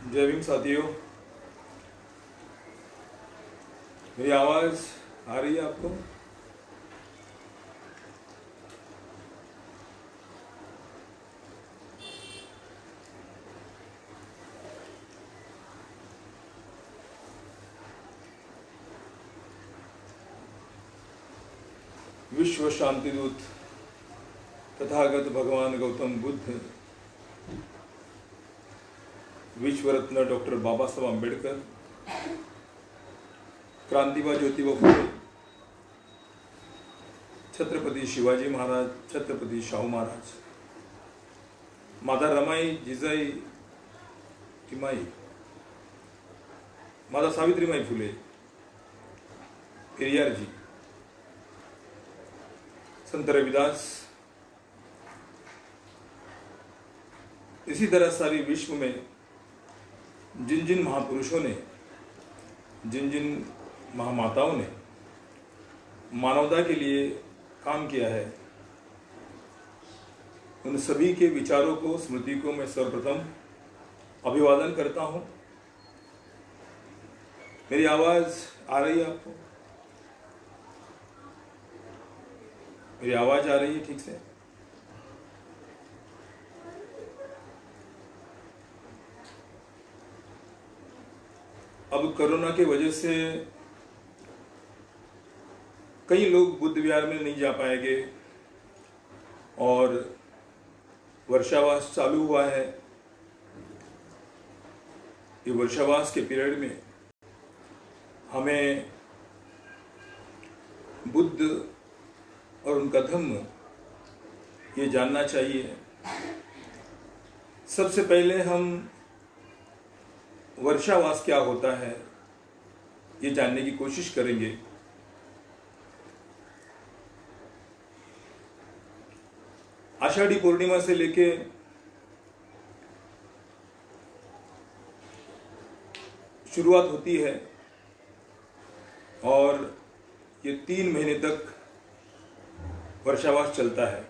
जय भीम साथियों, मेरी आवाज़ आ रही है आपको? विश्व शांति दूत तथागत भगवान गौतम बुद्ध, विश्व रत्न डॉक्टर बाबा साहब अम्बेडकर, क्रांतिबा ज्योतिबा फुले, छत्रपति शिवाजी महाराज, छत्रपति शाहू महाराज, माता रमाई जिजाई टिमाई, माता सावित्रीबाई फुले, पेरियार जी, संत रविदास, इसी तरह सारी विश्व में जिन जिन महापुरुषों ने, जिन जिन महामाताओं ने मानवता के लिए काम किया है, उन सभी के विचारों को, स्मृति को मैं सर्वप्रथम अभिवादन करता हूं। मेरी आवाज आ रही है आपको? मेरी आवाज आ रही है ठीक से? अब कोरोना के वजह से कई लोग बुद्ध विहार में नहीं जा पाएंगे और वर्षावास चालू हुआ है। ये वर्षावास के पीरियड में हमें बुद्ध और उनका धम्म ये जानना चाहिए। सबसे पहले हम वर्षावास क्या होता है ये जानने की कोशिश करेंगे। आषाढ़ी पूर्णिमा से लेके शुरुआत होती है और ये 3 महीने तक वर्षावास चलता है।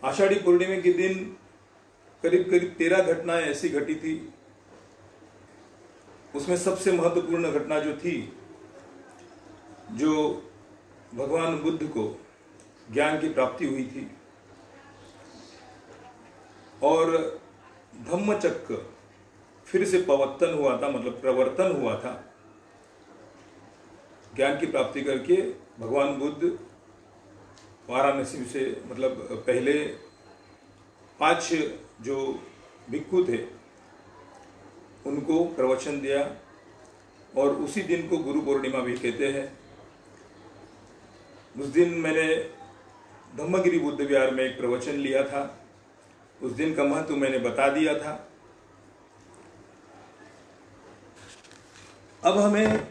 आषाढ़ी पूर्णिमा के दिन करीब 13 घटनाएं ऐसी घटी थी। उसमें सबसे महत्वपूर्ण घटना जो थी, जो भगवान बुद्ध को ज्ञान की प्राप्ति हुई थी और धम्मचक्र फिर से प्रवर्तन हुआ था, मतलब प्रवर्तन हुआ था। ज्ञान की प्राप्ति करके भगवान बुद्ध वाराणसी से, मतलब पहले 5 जो भिक्षु थे उनको प्रवचन दिया और उसी दिन को गुरु पूर्णिमा भी कहते हैं। उस दिन मैंने धम्मगिरी बुद्ध विहार में एक प्रवचन लिया था। उस दिन का महत्व मैंने बता दिया था। अब हमें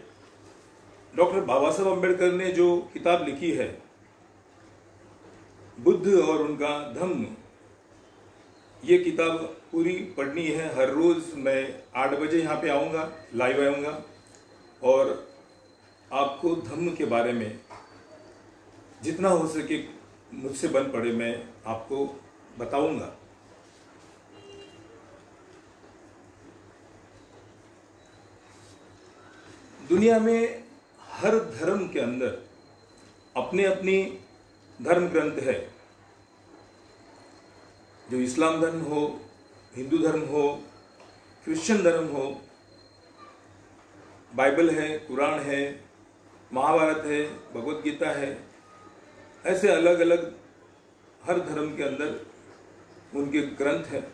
डॉक्टर बाबा साहब अम्बेडकर ने जो किताब लिखी है, बुद्ध और उनका धम्म, ये किताब पूरी पढ़नी है। हर रोज मैं 8 बजे यहाँ पे आऊँगा, लाइव आऊँगा और आपको धम्म के बारे में जितना हो सके मुझसे बन पड़े मैं आपको बताऊँगा। दुनिया में हर धर्म के अंदर अपने अपनी धर्म ग्रंथ है। जो इस्लाम धर्म हो, हिंदू धर्म हो, क्रिश्चियन धर्म हो, बाइबल है, कुरान है, महाभारत है, भगवत गीता है, ऐसे अलग अलग हर धर्म के अंदर उनके ग्रंथ हैं।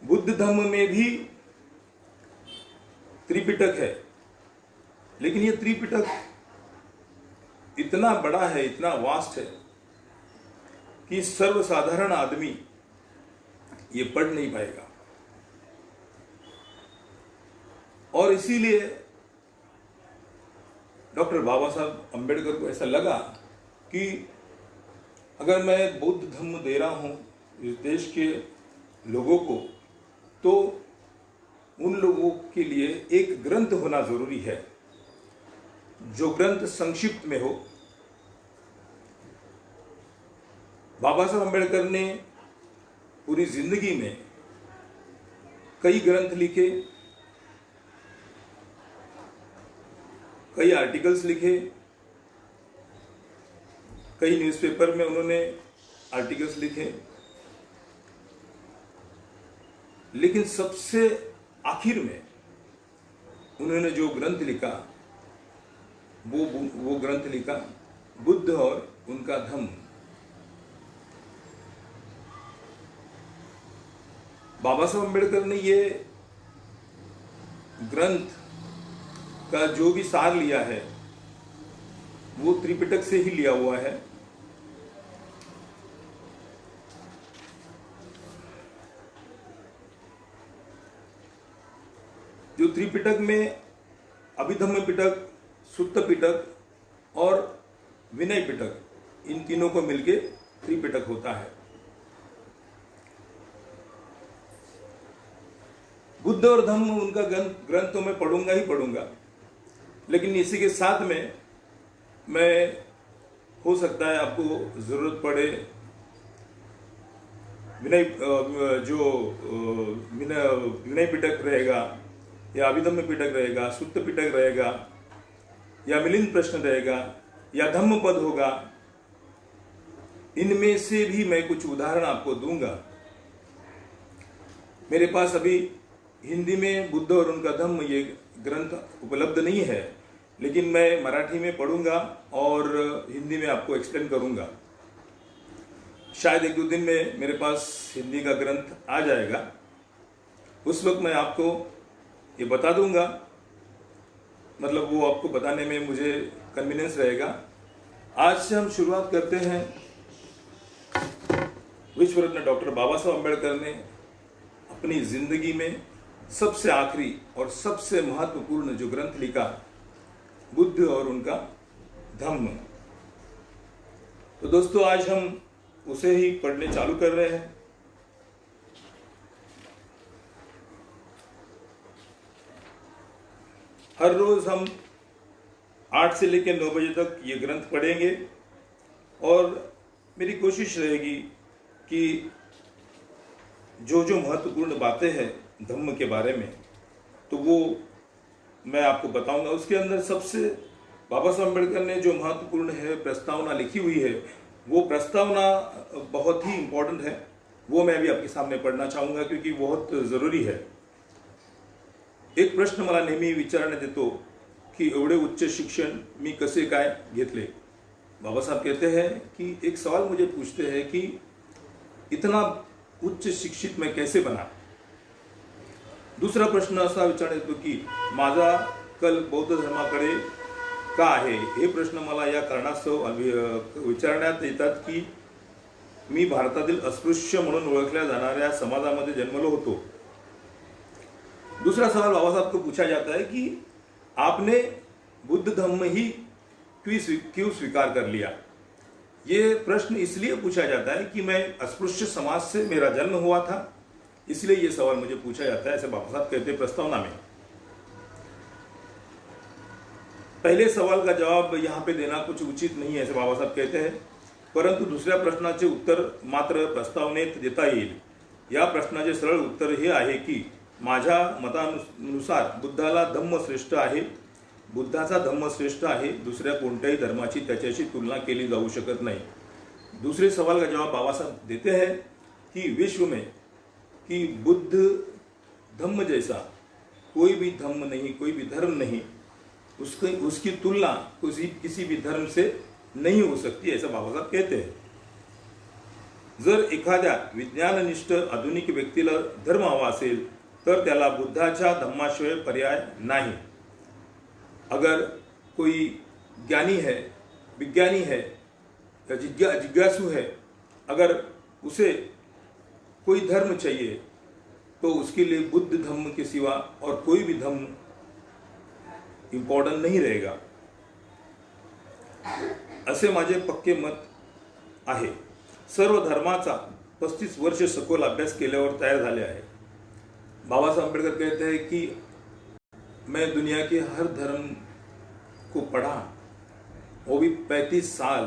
बुद्ध धर्म में भी त्रिपिटक है, लेकिन ये त्रिपिटक इतना बड़ा है, इतना वास्ट है कि सर्वसाधारण आदमी ये पढ़ नहीं पाएगा। और इसीलिए डॉक्टर बाबा साहब अम्बेडकर को ऐसा लगा कि अगर मैं बौद्ध धम्म दे रहा हूं इस देश के लोगों को, तो उन लोगों के लिए एक ग्रंथ होना जरूरी है, जो ग्रंथ संक्षिप्त में हो। बाबा साहब अम्बेडकर ने पूरी जिंदगी में कई ग्रंथ लिखे, कई आर्टिकल्स लिखे, कई न्यूज़पेपर में उन्होंने आर्टिकल्स लिखे, लेकिन सबसे आखिर में उन्होंने जो ग्रंथ लिखा वो ग्रंथ लिखा बुद्ध और उनका धम्म। बाबा साहब अम्बेडकर ने ये ग्रंथ का जो भी सार लिया है वो त्रिपिटक से ही लिया हुआ है। जो त्रिपिटक में अभिधम्म पिटक, सुत्त पिटक और विनय पिटक, इन तीनों को मिलके त्रिपिटक होता है। बुद्ध और धम्म उनका ग्रंथ तो मैं पढ़ूंगा ही पढ़ूंगा, लेकिन इसी के साथ में मैं, हो सकता है आपको जरूरत पड़े विनय पिटक रहेगा या अभिधम्म पिटक रहेगा, सुत्त पिटक रहेगा या मिलिंद प्रश्न रहेगा या धम्म पद होगा, इनमें से भी मैं कुछ उदाहरण आपको दूंगा। मेरे पास अभी हिंदी में बुद्ध और उनका धम्म ये ग्रंथ उपलब्ध नहीं है, लेकिन मैं मराठी में पढ़ूंगा और हिंदी में आपको एक्सप्लेन करूंगा। शायद 1-2 दिन में मेरे पास हिंदी का ग्रंथ आ जाएगा, उस वक्त मैं आपको ये बता दूंगा, मतलब वो आपको बताने में मुझे कन्वीनियंस रहेगा। आज से हम शुरुआत करते हैं। विश्व रत्न डॉक्टर बाबा साहब अम्बेडकर ने अपनी जिंदगी में सबसे आखिरी और सबसे महत्वपूर्ण जो ग्रंथ लिखा, बुद्ध और उनका धम्म। तो दोस्तों, आज हम उसे ही पढ़ने चालू कर रहे हैं। हर रोज हम 8 से लेकर 9 बजे तक ये ग्रंथ पढ़ेंगे और मेरी कोशिश रहेगी कि जो जो महत्वपूर्ण बातें हैं धम्म के बारे में, तो वो मैं आपको बताऊंगा। उसके अंदर सबसे बाबा साहब अम्बेडकर ने जो महत्वपूर्ण है प्रस्तावना लिखी हुई है, वो प्रस्तावना बहुत ही इम्पॉर्टंट है। वो मैं भी आपके सामने पढ़ना चाहूंगा क्योंकि बहुत जरुरी है। एक प्रश्न मला नेहमी विचारण्यात येतो की एवढे उच्च शिक्षण मी कसे काय घेतले। बाबा साहब कहते हैं कि एक सवाल मुझे पूछते हैं कि इतना उच्च शिक्षित मैं कैसे बना। दूसरा प्रश्न असा विचारण्यात येतो की माझा कल बौद्ध धर्माकडे का आहे। हे प्रश्न मला या कारणास्तव विचारण्यात येतात की मी भारतातील अस्पृश्य म्हणून ओळखल्या जाणाऱ्या समाजामध्ये जन्मलो होतो। दूसरा सवाल बाबा साहब को पूछा जाता है कि आपने बुद्ध धम्म ही क्यों स्वीकार कर लिया। ये प्रश्न इसलिए पूछा जाता है कि मैं अस्पृश्य समाज से मेरा जन्म हुआ था, इसलिए ये सवाल मुझे पूछा जाता है, ऐसे बाबा साहब कहते हैं प्रस्तावना में। पहले सवाल का जवाब यहाँ पे देना कुछ उचित नहीं है, ऐसे बाबा साहब कहते हैं, परंतु दुसऱ्या प्रश्नाचे उत्तर मात्र प्रस्तावनेत देता येईल। या प्रश्नाचे सरळ उत्तर हे आहे की माझ्या मतानुसार बुद्धाला धम्म श्रेष्ठ आहे, बुद्धाचा धम्म श्रेष्ठ आहे, दुसऱ्या कोणत्याही धर्माची त्याच्याशी तुलना केली जाऊ शकत नाही। दूसरे सवाल का जवाब बाबा साहब देते हैं कि विश्व में कि बुद्ध धम्म जैसा कोई भी धम्म नहीं, कोई भी धर्म नहीं, उसकी तुलना किसी भी धर्म से नहीं हो सकती, ऐसा बाबा साहब कहते हैं। जर एखाद्या विज्ञाननिष्ठ आधुनिक व्यक्तीला धर्म हवा असेल तर त्याला बुद्धाच्या धम्माशिवाय पर्याय नाही। अगर कोई ज्ञानी है, विज्ञानी है या जिज्ञासु है, अगर उसे कोई धर्म चाहिए तो उसके लिए बुद्ध धम्म के सिवा और कोई भी धम्म इम्पॉर्टंट नहीं रहेगा, असे माझे पक्के मत आहे। सर्व धर्माचा 35 वर्ष सखोल अभ्यास केल्यावर तयार झाले आहे। बाबा साहब अम्बेडकर कहते हैं कि मैं दुनिया के हर धर्म को पढ़ा, वो भी 35 साल।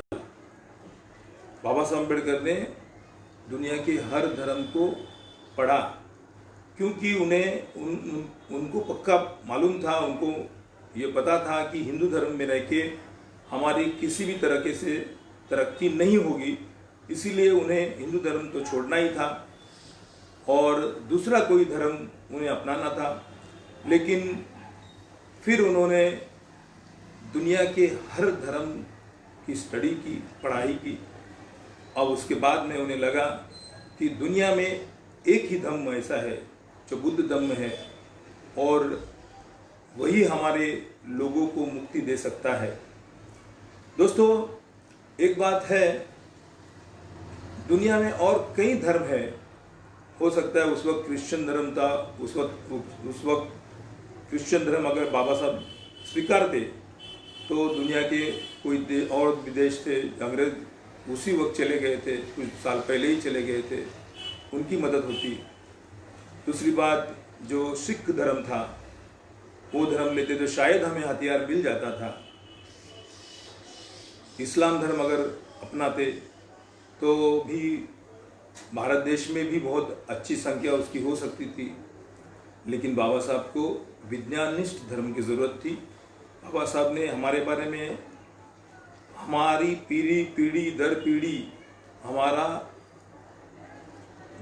बाबा साहब अम्बेडकर ने दुनिया के हर धर्म को पढ़ा क्योंकि उनको पक्का मालूम था, उनको ये पता था कि हिंदू धर्म में रह के हमारी किसी भी तरीके से तरक्की नहीं होगी, इसीलिए उन्हें हिंदू धर्म तो छोड़ना ही था और दूसरा कोई धर्म उन्हें अपनाना था। लेकिन फिर उन्होंने दुनिया के हर धर्म की स्टडी की, पढ़ाई की। अब उसके बाद में उन्हें लगा कि दुनिया में एक ही धर्म ऐसा है जो बुद्ध धर्म है और वही हमारे लोगों को मुक्ति दे सकता है। दोस्तों, एक बात है, दुनिया में और कई धर्म है, हो सकता है उस वक्त क्रिश्चियन धर्म था, उस वक्त क्रिश्चियन धर्म अगर बाबा साहब स्वीकारते तो दुनिया के कोई और विदेश थे, अंग्रेज उसी वक्त चले गए थे, कुछ साल पहले ही चले गए थे, उनकी मदद होती। दूसरी बात, जो सिख धर्म था वो धर्म लेते तो शायद हमें हथियार मिल जाता था। इस्लाम धर्म अगर अपनाते तो भी भारत देश में भी बहुत अच्छी संख्या उसकी हो सकती थी। लेकिन बाबा साहब को विज्ञाननिष्ठ धर्म की ज़रूरत थी। बाबा साहब ने हमारे बारे में, हमारी पीढ़ी दर पीढ़ी हमारा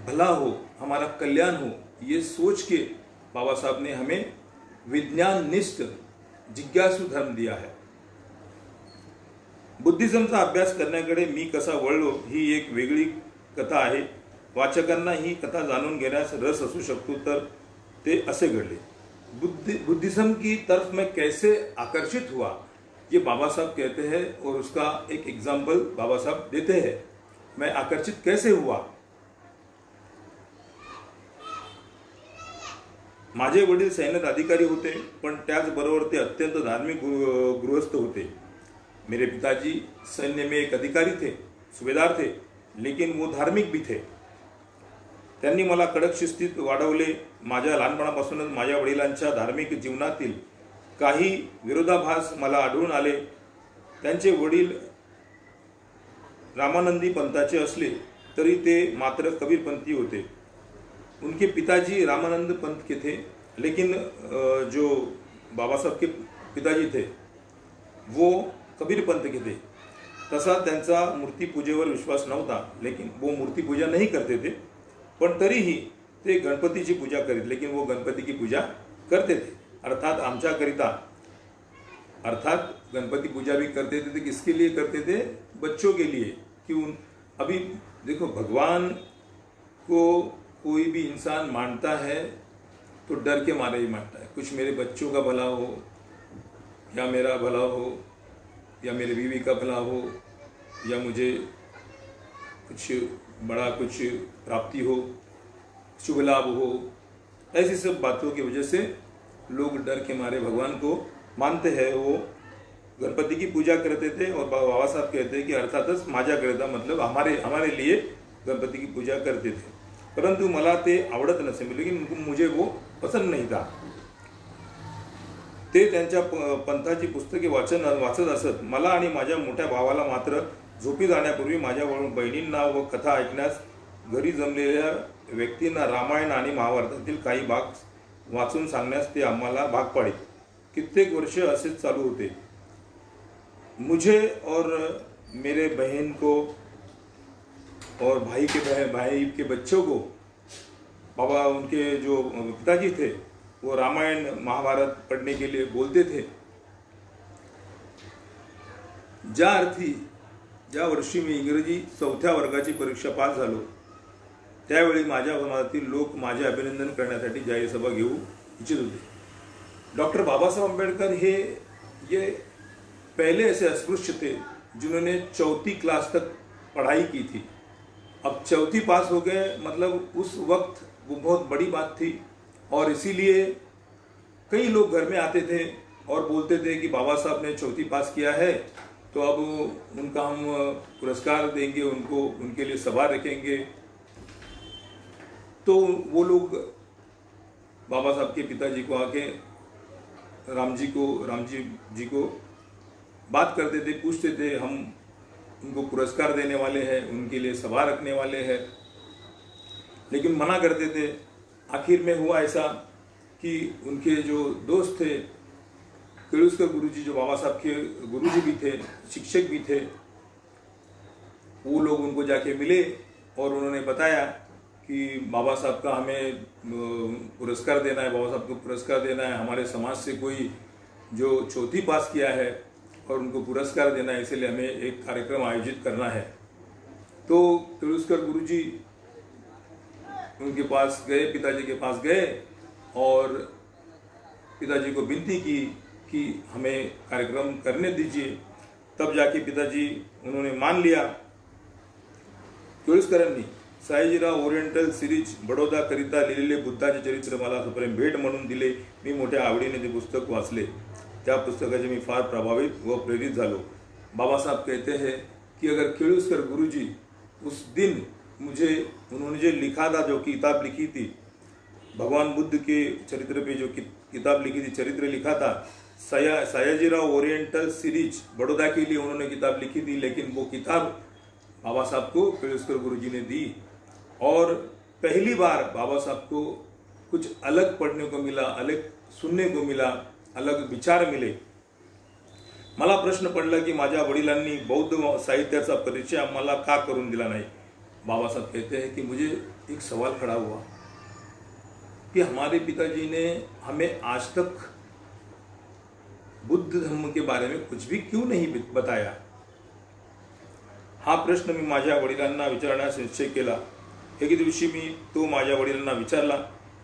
भला हो, हमारा कल्याण हो, ये सोच के बाबा साहब ने हमें विज्ञाननिष्ठ जिज्ञासू धर्म दिया है। बुद्धिझमचा अभ्यास करण्याकडे मी कसा वळलो ही एक वेगळी कथा आहे। वाचकांना ही कथा जाणून घेण्यास रस असू शकतो तर ते असे घडले। बुद्धिज्म की तरफ मैं कैसे आकर्षित हुआ ये बाबा साहब कहते हैं और उसका एक एग्जाम्पल बाबा साहब देते हैं। मैं आकर्षित कैसे हुआ? माझे वडील सैन्यात अधिकारी होते, पण त्याचबरोबर ते अत्यंत धार्मिक गृहस्थ होते। मेरे पिताजी सैन्य में एक अधिकारी थे, सुबेदार थे, लेकिन वो धार्मिक भी थे। त्यांनी मला कडक शिस्तीत वाढवले। माझ्या लहानपणापासूनच माझ्या वडिलांच्या धार्मिक जीवनातील काही विरोधाभास मला आढळून आले। त्यांचे वडील रामानंदी पंथाचे असले तरी ते मात्र कबीरपंथी होते। उनके पिताजी रामानंद पंथ के थे, लेकिन जो बाबा साहब के पिताजी थे वो कबीर पंथ के थे। तसा त्यांचा मूर्ति पूजेवर विश्वास नव्हता, लेकिन वो मूर्ति पूजा नहीं करते थे, पण तरीही ते गणपतीची पूजा करीत, लेकिन वो गणपति की पूजा करते थे। अर्थात गणपति पूजा भी करते थे तो किसके लिए करते थे? बच्चों के लिए। क्यों? अभी देखो, भगवान को कोई भी इंसान मानता है तो डर के मारे ही मानता है। कुछ मेरे बच्चों का भला हो, या मेरा भला हो, या मेरी बीवी का भला हो, या मुझे कुछ बड़ा कुछ प्राप्ति हो, शुभ लाभ हो, ऐसी सब बातों की वजह से लोग डर के मारे भगवान को मानते हैं। वो गणपति की पूजा करते थे और बाबा साहब कहते हैं कि अर्थातच माझ्याकरिता, मतलब हमारे लिए गणपति की पूजा करते थे। परंतु मला ते आवडत नसे, लेकिन मुझे वो पसंद नहीं था। ते त्यांच्या पंथाची पुस्तके वाचत असत। मला आणि माझ्या मोठ्या भावाला मात्र झोपी जाण्यापूर्वी माझ्या बहिणींना व कथा ऐकण्यास घरी जमलेल्या व्यक्तींना रामायण आणि महाभारतातील काही भाग वाचून सांगण्यास ते आम्हाला भाग पाडित। कित्येक वर्ष असेच चालू होते। मुझे और मेरे बहन को और भाई के बच्चों को बाबा, उनके जो पिताजी थे, वो रामायण महाभारत पढ़ने के लिए बोलते थे। ज्या वर्षी मी इंग्रजी 4थ्या वर्गाची परीक्षा पास झालो त्यावेळी माझ्या समाजातील लोक माझे अभिनंदन करण्यासाठी जाहीर सभा घेऊ इच्छित होते। डॉक्टर बाबा साहब अम्बेडकर ये पहले ऐसे अस्पृश्य थे जिन्होंने 4th क्लास तक पढ़ाई की थी। अब 4th पास हो गए, मतलब उस वक्त वो बहुत बड़ी बात थी। और इसीलिए कई लोग घर में आते थे और बोलते थे कि बाबा साहब ने 4th पास किया है तो अब उनका हम पुरस्कार देंगे, उनको, उनके लिए सभा रखेंगे। तो वो लोग बाबा साहब के पिताजी को आके राम जी को बात करते थे, पूछते थे, हम उनको पुरस्कार देने वाले हैं, उनके लिए सभा रखने वाले हैं, लेकिन मना करते थे। आखिर में हुआ ऐसा कि उनके जो दोस्त थे केळुस्कर गुरुजी, जो बाबा साहब के गुरुजी भी थे, शिक्षक भी थे, वो लोग उनको जाके मिले और उन्होंने बताया कि बाबा साहब का हमें पुरस्कार देना है, बाबा साहब को पुरस्कार देना है, हमारे समाज से कोई जो चौथी पास किया है और उनको पुरस्कार देना है, इसलिए हमें एक कार्यक्रम आयोजित करना है। तो केळुस्कर गुरुजी उनके पास गए, पिताजी के पास गए और पिताजी को विनती की कि हमें कार्यक्रम करने दीजिए। तब जाके पिताजी उन्होंने मान लिया। केळुस्करांनी सयाजीराव ओरिएंटल सिरीज बडोदा करिता लिहिलेले बुद्धाचे चरित्र मला सुप्रेम भेट म्हणून दिले। मी मोठ्या आवडीने ते पुस्तक वाचले। त्या पुस्तकाचे मी फार प्रभावित व प्रेरित झालो। बाबा साहब कहते हैं कि अगर केळुस्कर गुरुजी उस दिन उन्होंने जो लिखा था, जो किताब लिखी थी, भगवान बुद्ध के चरित्र पे जो किताब लिखी थी, चरित्र लिखा था, सयाजीराव ओरिएंटल सीरीज बड़ौदा के लिए उन्होंने किताब लिखी थी, लेकिन वो किताब बाबा साहब को केळुस्कर गुरुजी ने दी और पहली बार बाबा साहब को कुछ अलग पढ़ने को मिला, अलग सुनने को मिला, अलग विचार मिले। मला प्रश्न पडला की माझ्या वडिलांनी बौद्ध साहित्याचा परिचय आम्हाला का करून दिला नाही। बाबा साहब कहते हैं कि मुझे एक सवाल खड़ा हुआ कि हमारे पिताजी ने हमें आज तक बुद्ध धर्म के बारे में कुछ भी क्यों नहीं बताया। हा प्रश्न मी माझ्या वडिलांना विचारण्यास निश्चय केला। एक दिवशी मी तो माझ्या वडिलांना विचारला।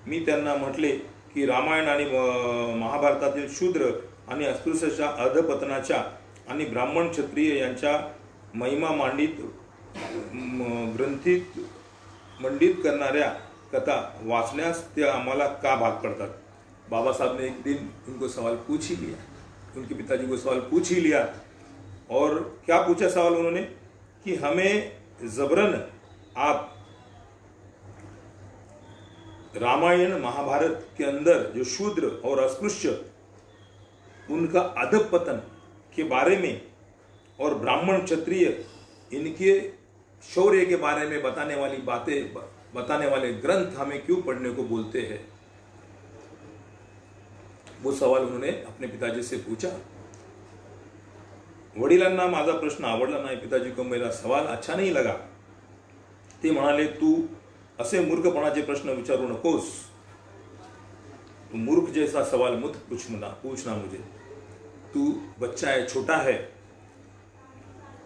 मी त्यांना म्हटले की रामायण आणि महाभारतातील शूद्र आणि अस्पृश्याच्या अधपतनाच्या आणि ब्राह्मण क्षत्रिय यांच्या महिमा ग्रंथीत मंडित करणाऱ्या कथा वाचण्यास ते आम्हाला का भाग पड़तात। बाबा साहब ने एक दिन उनको सवाल पूछ ही लिया, उनके पिताजी को सवाल पूछ ही लिया। और क्या पूछा सवाल उन्होंने कि हमें जबरन आप रामायण महाभारत के अंदर जो शूद्र और अस्पृश्य उनका अधपतन के बारे में और ब्राह्मण क्षत्रिय इनके शौर्य के बारे में बताने वाली बातें, बताने वाले ग्रंथ हमें क्यों पढ़ने को बोलते हैं। वो सवाल उन्होंने अपने पिताजी से पूछा। वडिलांना माझा प्रश्न आवडला नाही, पिताजी को मेरा सवाल अच्छा नहीं लगा। ते म्हणाले, तू असे मूर्खपणाचे प्रश्न विचारू नकोस, तू मूर्ख जैसा सवाल मत पूछना मुझे। तू बच्चा है, छोटा है,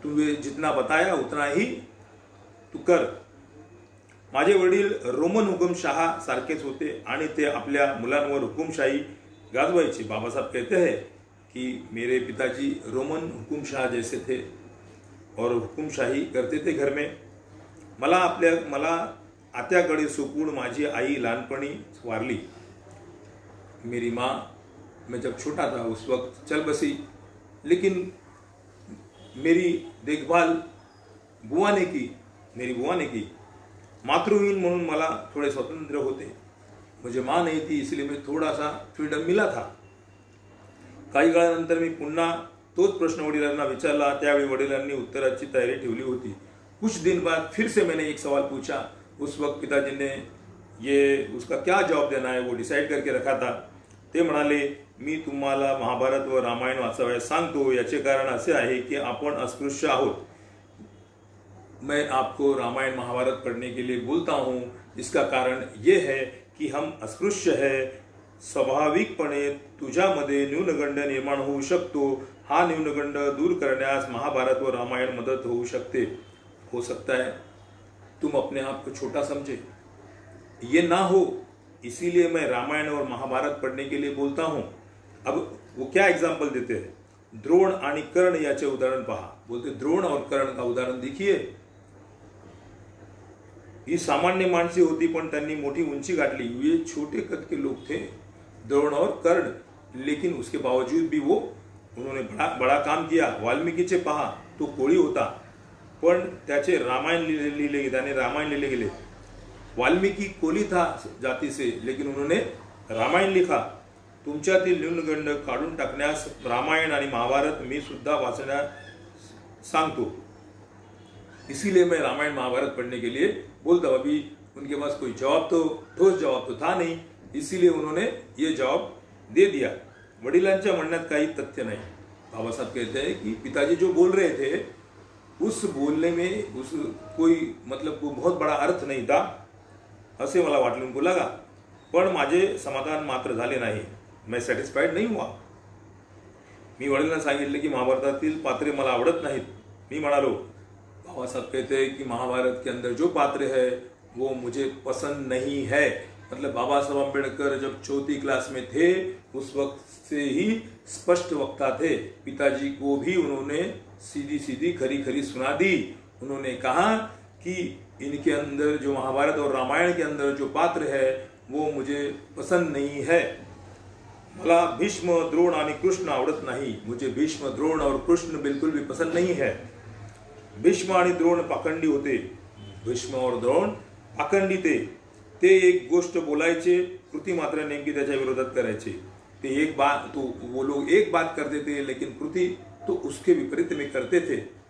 तू जितना बताया उतना ही तू कर। माझे वडील रोमन हुकुमशाह सारखेच होते आणि ते आपल्या मुलांवर हुकुमशाही गाजवायचे। बाबा साहब कहते हैं कि मेरे पिताजी रोमन हुकुमशाह जैसे थे और हुकुमशाही करते थे घर में। मला आत्याकडे सोपून माझी आई लहानपणी वारली। मेरी माँ, मैं जब छोटा था उस वक्त चल बसी, लेकिन मेरी देखभाल मेरी बुआ ने की। मातृहीन म्हणून मला थोड़े स्वतंत्र होते, मुझे माँ नहीं थी, इसलिए मैं थोड़ा सा फ्रीडम मिला था। काही काळानंतर मी पुन्हा तोच प्रश्न वडिलांना विचारला। त्यावेळी वडिलांनी उत्तराची तयारी ठेवली होती। कुछ दिन बाद फिर से मैंने एक सवाल पूछा। उस वक्त पिताजी ने ये उसका क्या जवाब देना है वो डिसाइड करके रखा था। ते म्हणाले, मी तुम्हाला महाभारत व रामायण वाचावयास सांगतो, याचे कारण असे आहे की आपण अस्पृश्य आहोत। मैं आपको रामायण महाभारत पढ़ने के लिए बोलता हूँ, इसका कारण ये है कि हम अस्पृश्य है। स्वाभाविकपणे तुझ्यामध्ये न्यूनगंड निर्माण होऊ शकतो। हा न्यूनगंड दूर करण्यास महाभारत व रामायण मदत होऊ शकते। हो सकता है तुम अपने आप को छोटा समझे, ये ना हो, इसीलिए मैं रामायण और महाभारत पढ़ने के लिए बोलता हूँ। अब वो क्या एग्जाम्पल देते हैं, द्रोण आणि कर्ण याचे उदाहरण पहा। बोलते द्रोण और कर्ण का उदाहरण देखिए। ही सामान्य माणसे होती पण त्यांनी मोठी उंची गाठली। ये छोटे कद के लोग थे द्रोण और कर्ण, लेकिन उसके बावजूद भी उन्होंने बड़ा काम किया। वाल्मिकीचे पहा, तो कोळी होता पण त्याचे रामायण लिहिले गेले। वाल्मीकि कोली था जाति से, लेकिन उन्होंने रामायण लिखा। तुमच्यातील न्यूनगंड काढून टाकण्यास रामायण आणि महाभारत मी सुद्धा वाचण्यास सांगतो, इसीलिए मैं रामायण महाभारत पढ़ने के लिए बोलता हूँ। अभी उनके पास कोई जवाब तो ठोस जवाब तो था नहीं, इसीलिए उन्होंने ये जवाब दे दिया। वडिलांच्या म्हणण्यात काही तथ्य नाही। बाबासाहेब कहते हैं कि पिताजी जो बोल रहे थे उस बोलने में उस कोई मतलब को बहुत बड़ा अर्थ नहीं था असे मला वाटले, उनको लगा, पण माझे समाधान मात्र झाले नाही, मैं सॅटिस्फाईड नहीं हुआ। मी वडिलांना सांगितले की महाभारतातील पात्रे मला आवडत नाहीत। मी म्हणालो, बाबासाहेब कहते हैं कि महाभारत के अंदर जो पात्र है वो मुझे पसंद नहीं है। मतलब बाबा साहब अम्बेडकर जब चौथी क्लास में थे उस वक्त से ही स्पष्ट वक्ता थे। पिताजी को भी उन्होंने सीधी सीधी खरी खरी सुना दी। उन्होंने कहा कि इनके अंदर जो महाभारत और रामायण के अंदर जो पात्र है वो मुझे पसंद नहीं है। मला भीष्म, द्रोण आणि कृष्ण आवडत नाही। मुझे भीष्म, द्रोण और कृष्ण बिल्कुल भी पसंद नहीं है। भीष्म आणि द्रोण पाखंडी होते। भीष्म और द्रोण पाखंडी ते एक गोष्ट बोलायचे, कृती मात्र नेमकी त्याच्या विरोधात करायचे। ते एक बात तो वो लोग एक बात करते थे लेकिन कृती तो उसके विपरीत में करते थे।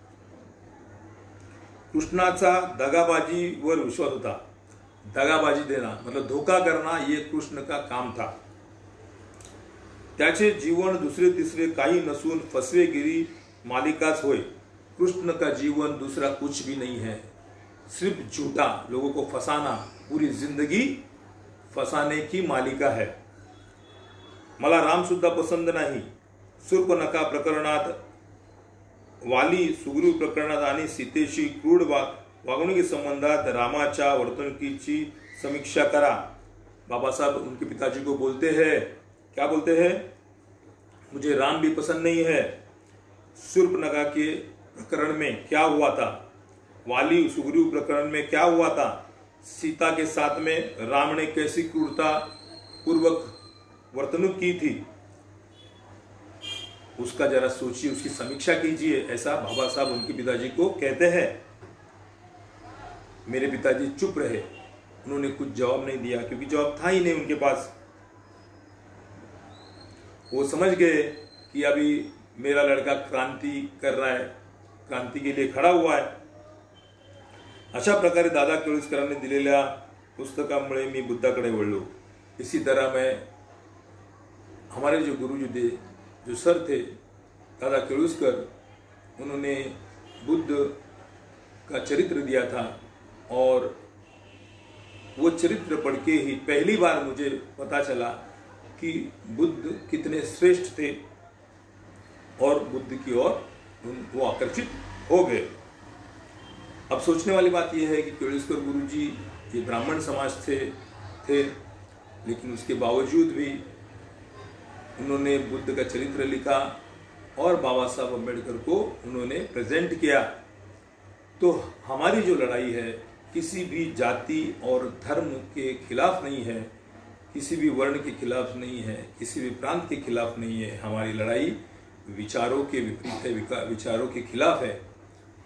कृष्णाचा दगाबाजीवर विश्वास होता। दगाबाजी देना मतलब धोखा करना ये कृष्ण का काम था। त्याचे जीवन दुसरे तिसरे काही नसून फसवेगिरी मालिकाच होय। कृष्ण का जीवन दूसरा कुछ भी नहीं है, सिर्फ झूठा, लोगों को फंसाना, पूरी जिंदगी फंसाने की मालिका है। मला राम सुद्धा पसंद नाही। शूर्पणखा प्रकरणात, वाली सुग्रीव प्रकरणात आणि सीतेशी क्रूर वागणुकी संबंधात रामाच्या वर्तणुकीची समीक्षा करा। बाबा साहब उनके पिताजी को बोलते हैं, क्या बोलते हैं, मुझे राम भी पसंद नहीं है। शूर्पणखा के प्रकरण में क्या हुआ था, वाली सुग्रीव प्रकरण में क्या हुआ था, सीता के साथ में राम ने कैसी क्रूरता पूर्वक वर्तणूक की थी, उसका जरा सोचिए, उसकी समीक्षा कीजिए। ऐसा बाबा साहब उनके पिताजी को कहते हैं। मेरे पिताजी चुप रहे, उन्होंने कुछ जवाब नहीं दिया क्योंकि जवाब था ही नहीं उनके पास। वो समझ गए कि अभी मेरा लड़का क्रांति कर रहा है, क्रांति के लिए खड़ा हुआ है। अशा प्रकारे दादा केळुसकरांनी दिलेल्या पुस्तकामुळे मी बुद्धाकडे वळलो। इसी तरह मैं हमारे जो गुरुजी थे, जो सर थे दादा केळुसकर, उन्होंने बुद्ध का चरित्र दिया था और वो चरित्र पढ़ के ही पहली बार मुझे पता चला कि बुद्ध कितने श्रेष्ठ थे और बुद्ध की ओर वो आकर्षित हो गए। अब सोचने वाली बात यह है कि केळुसकर गुरुजी ये ब्राह्मण समाज थे लेकिन उसके बावजूद भी उन्होंने बुद्ध का चरित्र लिखा और बाबा साहब अम्बेडकर को उन्होंने प्रेजेंट किया। तो हमारी जो लड़ाई है किसी भी जाति और धर्म के खिलाफ नहीं है, किसी भी वर्ण के खिलाफ नहीं है, किसी भी प्रांत के खिलाफ नहीं है। हमारी लड़ाई विचारों के विपरीत है, विचारों के खिलाफ है।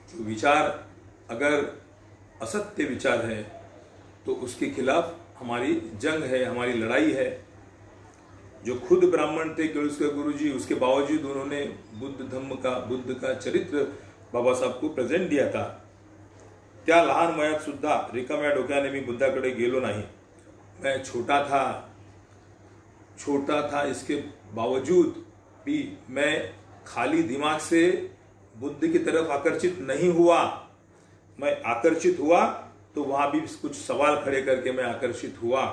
जो विचार अगर असत्य विचार है तो उसके खिलाफ हमारी जंग है, हमारी लड़ाई है। जो खुद ब्राह्मण थे केळुसकर गुरुजी, उसके बावजूद उन्होंने बुद्ध का चरित्र बाबा साहब को प्रेजेंट दिया था। त्या लहान वयात सुद्धा रिकाम्या डोक्याने मी बुद्धाकडे गेलो नाही। मैं छोटा था इसके बावजूद भी मैं खाली दिमाग से बुद्ध की तरफ आकर्षित नहीं हुआ। मैं आकर्षित हुआ तो वहां भी कुछ सवाल खड़े करके मैं आकर्षित हुआ।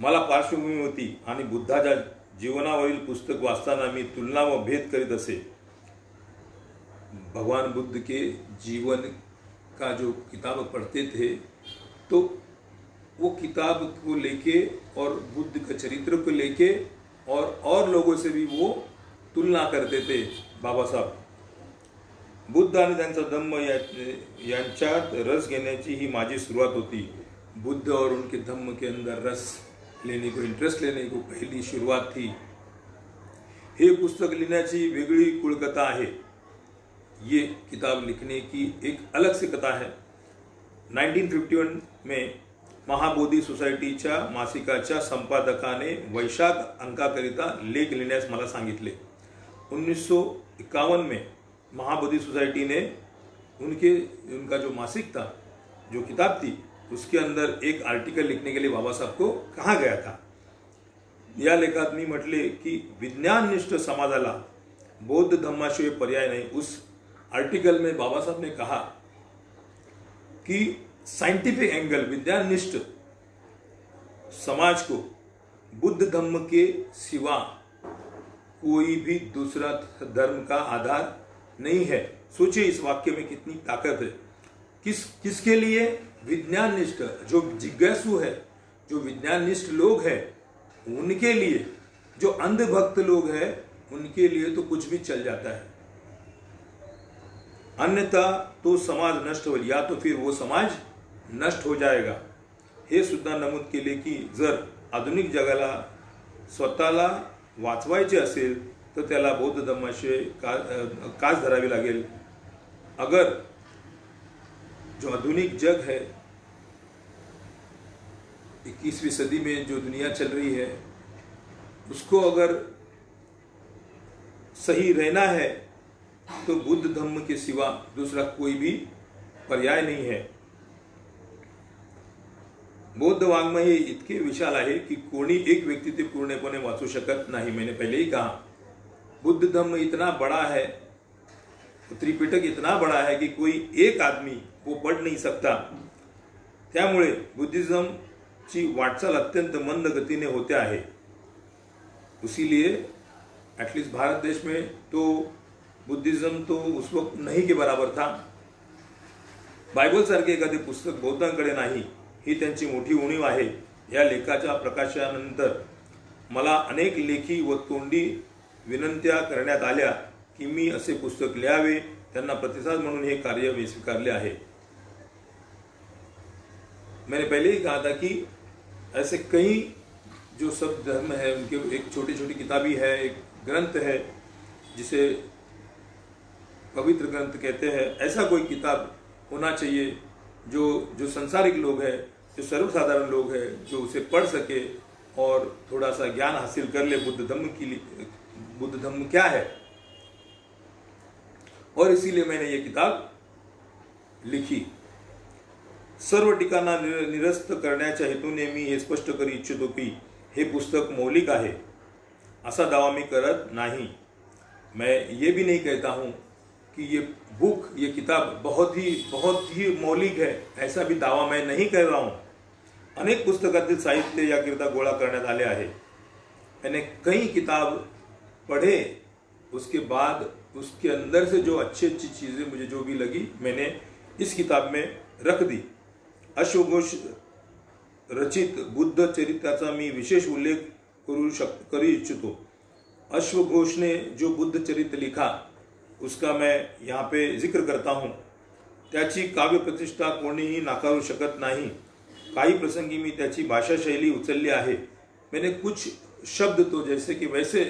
मला पार्श्वभूमी होती आणि बुद्धाच्या जीवनावरील पुस्तक वाचताना मी तुलना व भेद करीत असे। भगवान बुद्ध के जीवन का जो किताब पढ़ते थे तो वो किताब को लेके और बुद्ध का चरित्र को लेके और लोगों से भी वो तुलना करते थे बाबा साहब। बुद्ध आणि त्यांचा धम्म यांच्यात रस घेण्याची ही माझी सुरुवात होती। बुद्ध और उनके धम्म के अंदर रस लेने को, इंटरेस्ट लेने को पहली शुरुआत थी। हे पुस्तक लिखण्याची वेगळी कुळकथा आहे। ये किताब लिखने की एक अलग से कथा है। 1951 में महाबोधी सोसायटीच्या मासिकाच्या संपादकाने वैशाख अंकाकरिता लेख लिहिण्यास मला सांगितले। 1951 में महाबोधी सोसाइटी ने उनका जो मासिक था, जो किताब थी, उसके अंदर एक आर्टिकल लिखने के लिए बाबा साहब को कहा गया था। या लेखात मी म्हटले की विज्ञाननिष्ठ समाजाला बौद्ध धम्माशिवाय पर्याय नहीं। उस आर्टिकल में बाबा साहब ने कहा कि साइंटिफिक एंगल, विज्ञाननिष्ठ समाज को बुद्ध धम्म के सिवा कोई भी दूसरा धर्म का आधार नहीं है। सोचिए इस वाक्य में कितनी ताकत है। किसके लिए? विज्ञाननिष्ठ, जो जिज्ञासु है, जो विज्ञाननिष्ठ लोग हैं उनके लिए। जो अंधभक्त लोग हैं उनके लिए तो कुछ भी चल जाता है, अन्यथा तो समाज नष्ट होईल, या तो फिर वो समाज नष्ट हो जाएगा। हे सुद्धा नमूद केले की जर आधुनिक जगाला स्वतःला वाचवायचे असेल तर त्याला बौद्ध धम्माशिवाय कास धरावी लागेल। अगर जो आधुनिक जग है, 21वीं सदी में जो दुनिया चल रही है, उसको अगर सही रहना है तो बुद्ध धम्म के सिवा दूसरा कोई भी पर्याय नहीं है। बौद्ध वाङ्मय हे इतके विशाल आहे की कोणी एक व्यक्ती ते पूर्णपणे वाचू शकत नाही। मैंने पहले ही कहा, बुद्ध धम्म इतना बड़ा है, त्रिपिटक इतना बड़ा है कि कोई एक आदमी वो पढ़ नहीं सकता। त्यामुळे बुद्धिज्म ची वाटचाल अत्यंत मंद गतीने होते आहे। इसीलिए एटलीस्ट भारत देश में तो बुद्धिज्म तो उस वक्त नहीं के बराबर था। बायबल सारखे एखादे पुस्तक बौद्धांकडे नाही, ही त्यांची मोठी उणीव आहे। या लेखाच्या प्रकाशनानंतर मला अनेक लेखी व तोंडी विनंत्या करण्यात आल्या की मी असे पुस्तक लिहावे। त्यांना प्रतिसाद म्हणून हे कार्य मी स्वीकारले आहे। मैंने पहले ही कहा था कि ऐसे कई जो सब धर्म है उनके एक छोटी छोटी किताबी है, एक ग्रंथ है जिसे पवित्र ग्रंथ कहते हैं। ऐसा कोई किताब होना चाहिए जो संसारिक लोग हैं, जो सर्वसाधारण लोग हैं, जो उसे पढ़ सके और थोड़ा सा ज्ञान हासिल कर ले बुद्ध धम्म क्या है। और इसीलिए मैंने ये किताब लिखी। सर्व टीकांना निरस्त करण्याच्या हेतूने मी हे स्पष्ट करू इच्छितो की हे पुस्तक मौलिक आहे, असा दावा मी करत नहीं। मैं ये भी नहीं कहता हूँ कि ये किताब बहुत ही मौलिक है, ऐसा भी दावा मैं नहीं कर रहा हूँ। अनेक पुस्तकातील साहित्य याकरिता गोळा करण्यात आले आहे। मैंने कई किताब पढ़े, उसके बाद उसके अंदर से जो अच्छी चीज़ें मुझे जो भी लगी मैंने इस किताब में रख दी। अश्वघोष रचित बुद्ध चरित्राचा मी विशेष उल्लेख करू इच्छितो। अश्वघोष ने जो बुद्ध चरित्र लिखा उसका मैं यहाँ पे जिक्र करता हूँ। त्याची काव्य प्रतिष्ठा कोणीही नाकारू शकत नाही। काही प्रसंगी मी त्याची भाषा शैली उचलली आहे। मैंने कुछ शब्द तो जैसे कि वैसे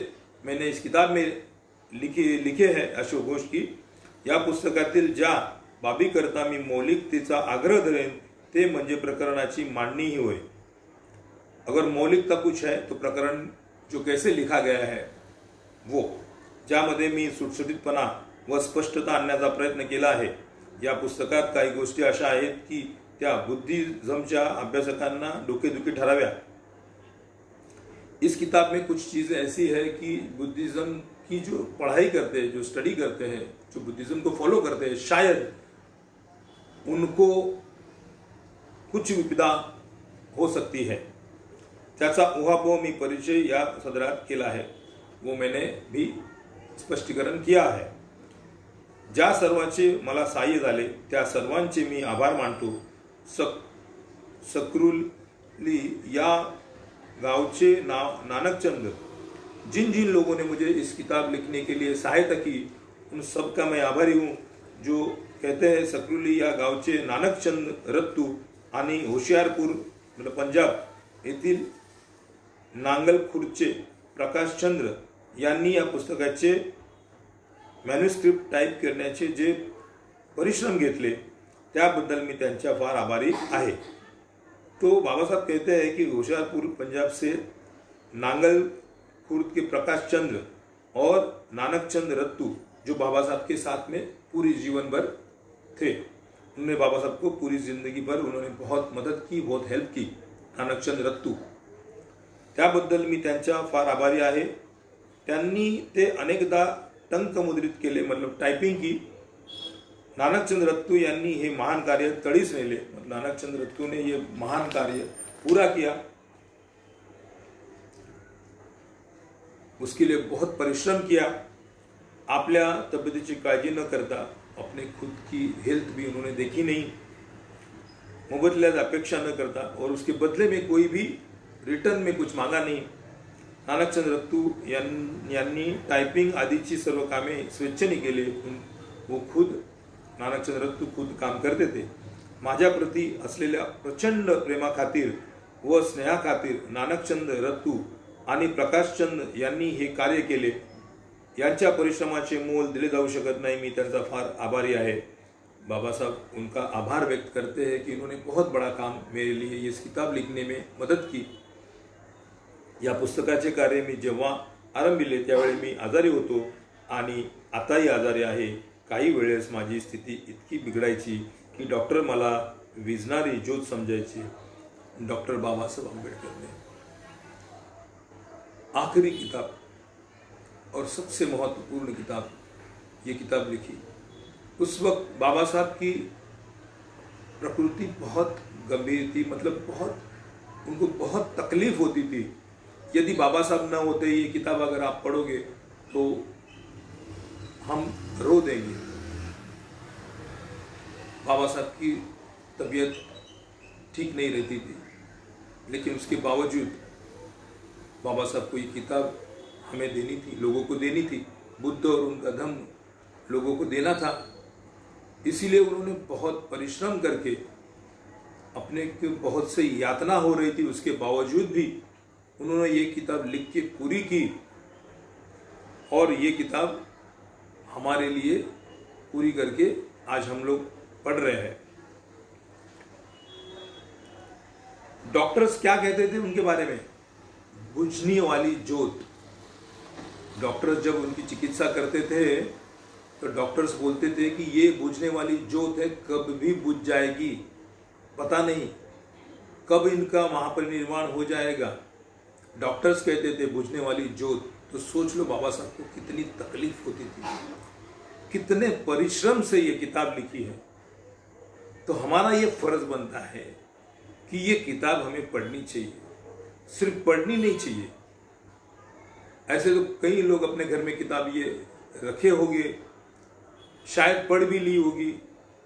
मैंने इस किताब में लिखे हैं अश्वघोष की। या पुस्तकातील ज्या बाबी करता मी मौलिकतेचा आग्रह धरेन ते म्हणजे प्रकरणाची मांडणी ही होय। अगर मौलिकता कुछ है तो प्रकरण जो कैसे लिखा गया है वो, ज्यामध्ये मी सुटसुटीतपणा व स्पष्टता आणण्याचा प्रयत्न केला आहे। या पुस्तकात काही गोष्टी अशा आहेत की त्या बुद्धिज्मच्या अभ्यासकांना डोकेदुखी ठराव्या। इस किताब में कुछ चीज़ें ऐसी है कि बुद्धिज्म की जो पढ़ाई करते हैं, जो स्टडी करते हैं, जो बुद्धिज्म को फॉलो करते हैं, शायद उनको कुछ विपदा हो सकती है। त्याचा उहापोह मी परिचय या सदरात केला है, वो मैंने भी स्पष्टीकरण किया है। ज्या सर्वांचे मला सहाय्य झाले त्या सर्वांचे मी आभार मानतो। सकरुली या गाँवचे नानकचंद, जिन जिन लोगों ने मुझे इस किताब लिखने के लिए सहायता की उन सब का मैं आभारी हूँ। जो कहते हैं सकरुली या गावचे नानकचंद रत्तू आणि होशियारपूर मतलब पंजाब येथील नांगलखुर्दचे प्रकाशचंद्र यांनी या पुस्तकाचे मॅन्युस्क्रिप्ट टाइप करण्याचे जे परिश्रम घेतले त्याबद्दल मी त्यांच्या फार आभारी आहे। तो बाबा साहब कहते हैं कि होशियारपुर पंजाब से नांगलखुर्द के प्रकाशचंद्र और नानकचंद रत्तू जो बाबा साहब के साथ में पूरी जीवन भर थे, उन्होंने बाबा साहब को पूरी जिंदगी भर उन्होंने बहुत मदत की, बहुत हेल्प की, नानकचंद रत्तू. त्याबद्दल मी त्यांच्या फार आभारी आहे. त्यांनी ते अनेकदा टंकमुद्रित केले, मतलब टायपिंग की. नानकचंद रत्तू यांनी हे महान कार्य तडीस नेले. नानकचंद रत्तू ने ये महान कार्य पूरा किया. उसके लिए बहुत परिश्रम किया. आपल्या तब्येतीची काळजी न करता अपने खुद की हेल्थ भी उन्होंने देखी नहीं, मोबदल्यात अपेक्षा न करता, और उसके बदले में कोई भी रिटर्न में कुछ मांगा नहीं. नानकचंद रत्तू यांनी टायपिंग आदीची सर्व कामे स्वेच्छेने केले. वो खुद नानकचंद रत्तू खुद काम करते थे. माझ्या प्रती असलेल्या प्रचंड प्रेमाखातीर व स्नेहाखातीर नानकचंद रत्तू आणि प्रकाशचंद यांनी हे कार्य केले. यांच्या परिश्रमाचे मोल दिले जाऊ शकत नाही. मी त्यांचा फार आभारी आहे. बाबा साहब उनका आभार व्यक्त करते हैं कि इन्होंने बहुत बड़ा काम मेरे लिए इस किताब लिखने में मदद की. या पुस्तकाचे कार्य मी जेव्हा आरंभिले त्यावेळी मी आजारी होतो आणि आताही आजारी आहे. काही वेळेस माझी स्थिती इतकी बिघडायची की डॉक्टर मला विझणारी ज्योत समजायचे. डॉक्टर बाबासाहेब आंबेडकर ने आखिरी किताब और सबसे महत्वपूर्ण किताब ये किताब लिखी. उस वक्त बाबा साहब की प्रकृति बहुत गंभीर थी, मतलब उनको बहुत तकलीफ होती थी. यदि बाबा साहब न होते, ये किताब अगर आप पढ़ोगे तो हम रो देंगे. बाबा साहब की तबीयत ठीक नहीं रहती थी, लेकिन उसके बावजूद बाबा साहब को ये किताब हमें देनी थी, लोगों को देनी थी. बुद्ध और उनका धम्म लोगों को देना था. इसीलिए उन्होंने बहुत परिश्रम करके, अपने को बहुत से यातना हो रही थी, उसके बावजूद भी उन्होंने ये किताब लिख के पूरी की. और ये किताब हमारे लिए पूरी करके आज हम लोग पढ़ रहे हैं. डॉक्टर्स क्या कहते थे उनके बारे में? बुझने वाली ज्योत. डॉक्टर्स जब उनकी चिकित्सा करते थे तो डॉक्टर्स बोलते थे कि ये बुझने वाली ज्योत है, कब भी बुझ जाएगी, पता नहीं कब इनका महापरिनिर्वाण हो जाएगा. डॉक्टर्स कहते थे बुझने वाली ज्योत. तो सोच लो बाबा साहब को कितनी तकलीफ होती थी, कितने परिश्रम से ये किताब लिखी है. तो हमारा ये फर्ज बनता है कि ये किताब हमें पढ़नी चाहिए. सिर्फ पढ़नी नहीं चाहिए. ऐसे तो कई लोग अपने घर में किताब ये रखे होंगे, शायद पढ़ भी ली होगी,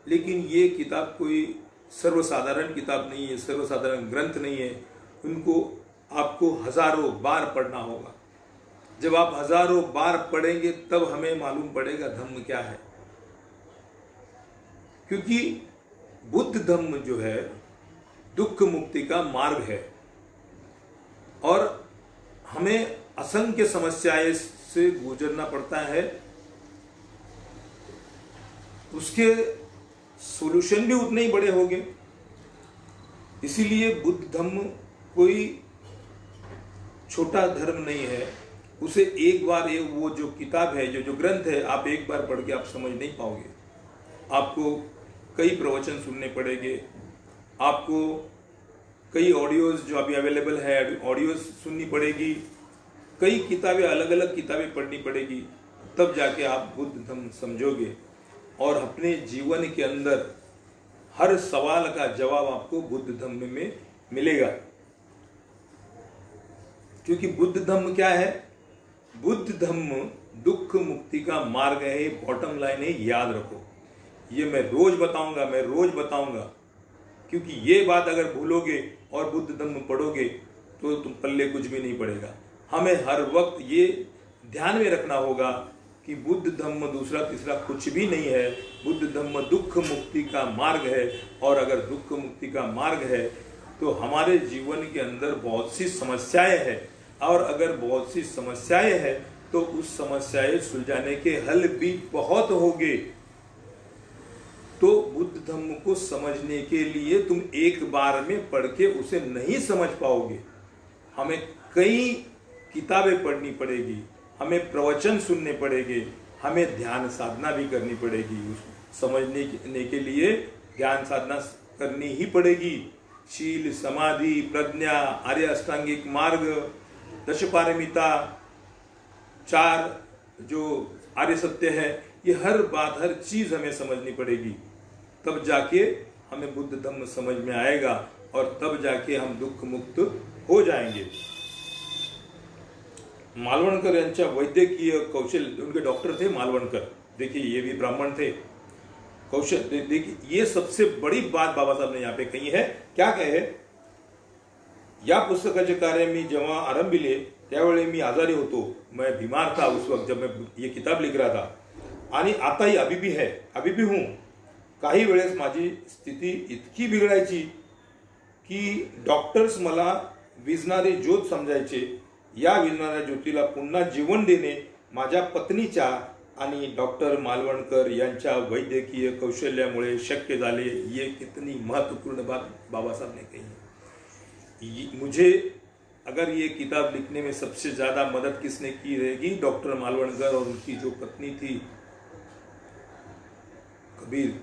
लेकिन ये किताब कोई सर्वसाधारण किताब नहीं है, सर्वसाधारण ग्रंथ नहीं है. उनको आपको हजारों बार पढ़ना होगा. जब आप हजारों बार पढ़ेंगे तब हमें मालूम पड़ेगा धम्म क्या है. क्योंकि बुद्ध धम्म जो है दुख मुक्ति का मार्ग है, और हमें असंख्य समस्याएं से गुजरना पड़ता है. उसके सॉल्यूशन भी उतने ही बड़े होंगे. इसीलिए बुद्ध धम्म कोई छोटा धर्म नहीं है. उसे एक बार ये वो जो किताब है, जो ग्रंथ है, आप एक बार पढ़ के आप समझ नहीं पाओगे. आपको कई प्रवचन सुनने पड़ेंगे, आपको कई ऑडियोज जो अभी अवेलेबल है ऑडियोज सुननी पड़ेगी, कई किताबें, अलग अलग किताबें पढ़नी पड़ेगी, तब जाके आप बुद्ध धम्म समझोगे. और अपने जीवन के अंदर हर सवाल का जवाब आपको बुद्ध धम्म में मिलेगा. क्योंकि बुद्ध धम्म क्या है? बुद्ध धम्म दुख मुक्ति का मार्ग है. बॉटम लाइन है, याद रखो. ये मैं रोज बताऊंगा, क्योंकि ये बात अगर भूलोगे और बुद्ध धम्म पढ़ोगे तो तुम पल्ले कुछ भी नहीं पड़ेगा. हमें हर वक्त ये ध्यान में रखना होगा कि बुद्ध धम्म दूसरा तीसरा कुछ भी नहीं है. बुद्ध धम्म दुख मुक्ति का मार्ग है. और अगर दुख मुक्ति का मार्ग है तो हमारे जीवन के अंदर बहुत सी समस्याएं हैं, और अगर बहुत सी समस्याएं हैं तो उस समस्याएं सुलझाने के हल भी बहुत होंगे. तो बुद्ध धम्म को समझने के लिए तुम एक बार में पढ़ के उसे नहीं समझ पाओगे. हमें कई किताबें पढ़नी पड़ेगी, हमें प्रवचन सुनने पड़ेंगे, हमें ध्यान साधना भी करनी पड़ेगी. समझने के लिए ध्यान साधना करनी ही पड़ेगी। शील, समाधि, प्रज्ञा, आर्य अष्टांगिक मार्ग, दशपारमिता, 4 जो आर्य सत्य है, ये हर बात, हर चीज हमें समझनी पड़ेगी। तब जाके हमें बुद्ध धम्म समझ में आएगा और तब जाके हम दुख मुक्त हो जाएंगे। मालवणकर यांच्या वैद्यकीय कौशल्य, उनके डॉक्टर थे मालवणकर, देखिए ये भी ब्राह्मण थे। कौशल देखिए, ये सबसे बड़ी बात बाबा साहब ने यहाँ पे कही है। क्या कहे? या पुस्तकाचे कार्य मी जेव्हा आरंभिले त्यावेळी मी आजारी होतो, मैं बीमार था उस वक्त जब मैं ये किताब लिख रहा था, आणि आताही अभी भी है, अभी भी हूँ। काही वेळेस माझी स्थिती इतकी बिघडायची की डॉक्टर्स मला विझणारी ज्योत समजायचे। या विझणाऱ्या ज्योतीला पुन्हा जीवन देणे माझ्या पत्नीच्या आणि डॉक्टर मालवणकर यांच्या वैद्यकीय कौशल्यामुळे शक्य झाले। ये कितनी महत्वपूर्ण बात बाबा साहब ने कही। मुझे अगर ये किताब लिखने में सबसे ज्यादा मदद किसने की रहेगी? डॉक्टर मालवणकर और उनकी जो पत्नी थी कबीर,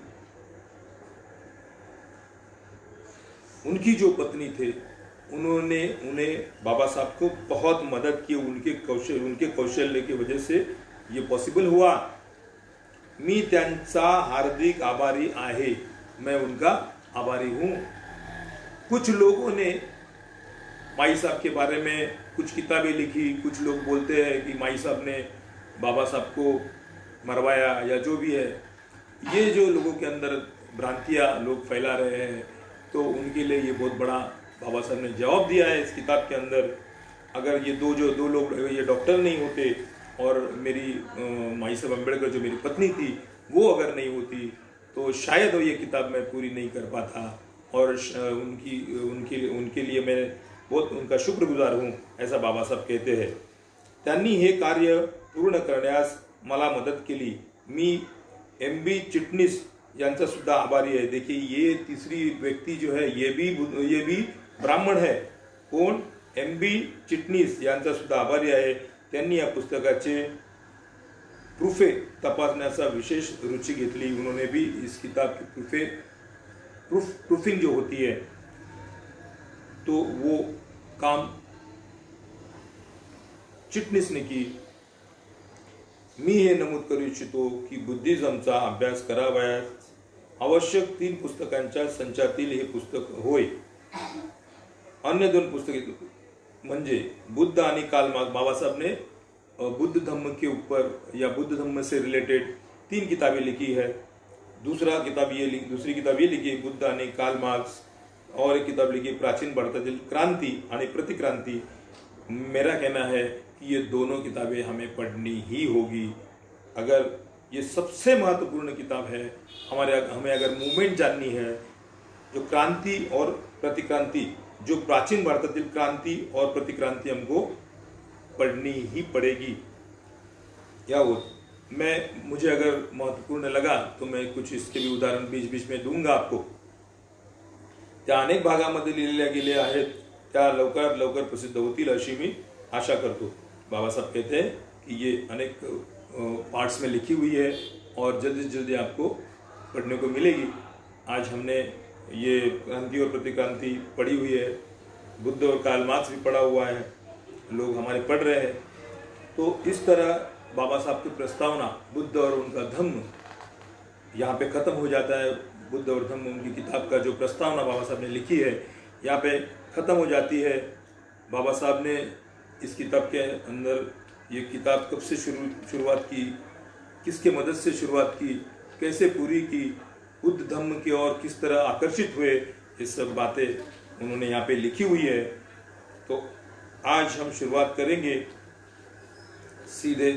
उनकी जो पत्नी थे, उन्होंने उन्हें बाबा साहब को बहुत मदद की। उनके कौशल्य की वजह से ये पॉसिबल हुआ। मी त्यांचा हार्दिक आभारी आहे, मैं उनका आभारी हूं। कुछ लोगों ने माई साहब के बारे में कुछ किताबें लिखी, कुछ लोग बोलते हैं कि माई साहब ने बाबा साहब को मरवाया या जो भी है। ये जो लोगों के अंदर भ्रांतियां लोग फैला रहे हैं, तो उनके लिए ये बहुत बड़ा बाबा साहब ने जवाब दिया है इस किताब के अंदर। अगर ये दो लोग ये डॉक्टर नहीं होते और मेरी माई साहब अम्बेडकर जो मेरी पत्नी थी वो अगर नहीं होती तो शायद ये किताब मैं पूरी नहीं कर पाता। और उनके लिए मैं बहुत उनका शुक्रगुजार हूँ, ऐसा बाबा साहब कहते हैं। त्यांनी हे कार्य पूर्ण करण्यास मला मदत केली। मी MB चिटणीस यांचा सुद्धा आभारी है। देखिए ये तीसरी व्यक्ति जो है ये भी ब्राह्मण है। कोण? MB चिटणीस यांचा सुद्धा आभारी आहे। त्यांनी या पुस्तकाचे प्रूफे तपासण्याचा विशेष रुचि घेतली। उन्होंने भी इस किताब की प्रूफिंग जो होती है तो वो काम चिटणीसने की। मी हे नमूद करू इच्छितो की बुद्धिझमचा अभ्यास करावयास आवश्यक 3 पुस्तकांच्या संचातील हे पुस्तक होय। अन्य 2 पुस्तके म्हणजे बुद्ध आणि कार्ल मार्क्स, बाबा साहब ने बुद्ध धम्म के ऊपर या बुद्ध धम्म से रिलेटेड 3 किताबें लिखी है। दूसरी किताब ये लिखी बुद्ध आणि कार्ल मार्क्स, और एक किताब लिखी प्राचीन भारतातील क्रांति आणि प्रतिक्रांति। मेरा कहना है कि ये दोनों किताबें हमें पढ़नी ही होगी। अगर ये सबसे महत्वपूर्ण किताब है, हमें अगर मूवमेंट जाननी है, जो क्रांति और प्रतिक्रांति, जो प्राचीन भारतातील क्रांति और प्रतिक्रांति हमको पढ़नी ही पड़ेगी। या वो मुझे अगर महत्वपूर्ण लगा तो मैं कुछ इसके भी उदाहरण बीच बीच में दूंगा आपको। त्या अनेक भागामध्ये लिहिलेल्या गेल्या आहेत, त्या लवकरात लवकर प्रसिद्ध होतील अशी मी आशा करतो। बाबा साहब कहते हैं कि ये अनेक पार्ट्स में लिखी हुई है और जल्दी से जल्दी आपको पढ़ने को मिलेगी। आज हमने ये क्रांति और प्रतिक्रांति पढ़ी हुई है, बुद्ध और कार्ल मार्क्स भी पढ़ा हुआ है, लोग हमारे पढ़ रहे हैं। तो इस तरह बाबा साहब की प्रस्तावना बुद्ध और उनका धम्म यहाँ पे ख़त्म हो जाता है। बुद्ध और धम्म, उनकी किताब का जो प्रस्तावना बाबा साहब ने लिखी है यहाँ पे ख़त्म हो जाती है। बाबा साहब ने इस किताब के अंदर ये किताब कब से शुरुआत की, किसके मदद से शुरुआत की, कैसे पूरी की, बुद्ध धम्म की ओर किस तरह आकर्षित हुए, ये सब बातें उन्होंने यहाँ पे लिखी हुई है। तो आज हम शुरुआत करेंगे सीधे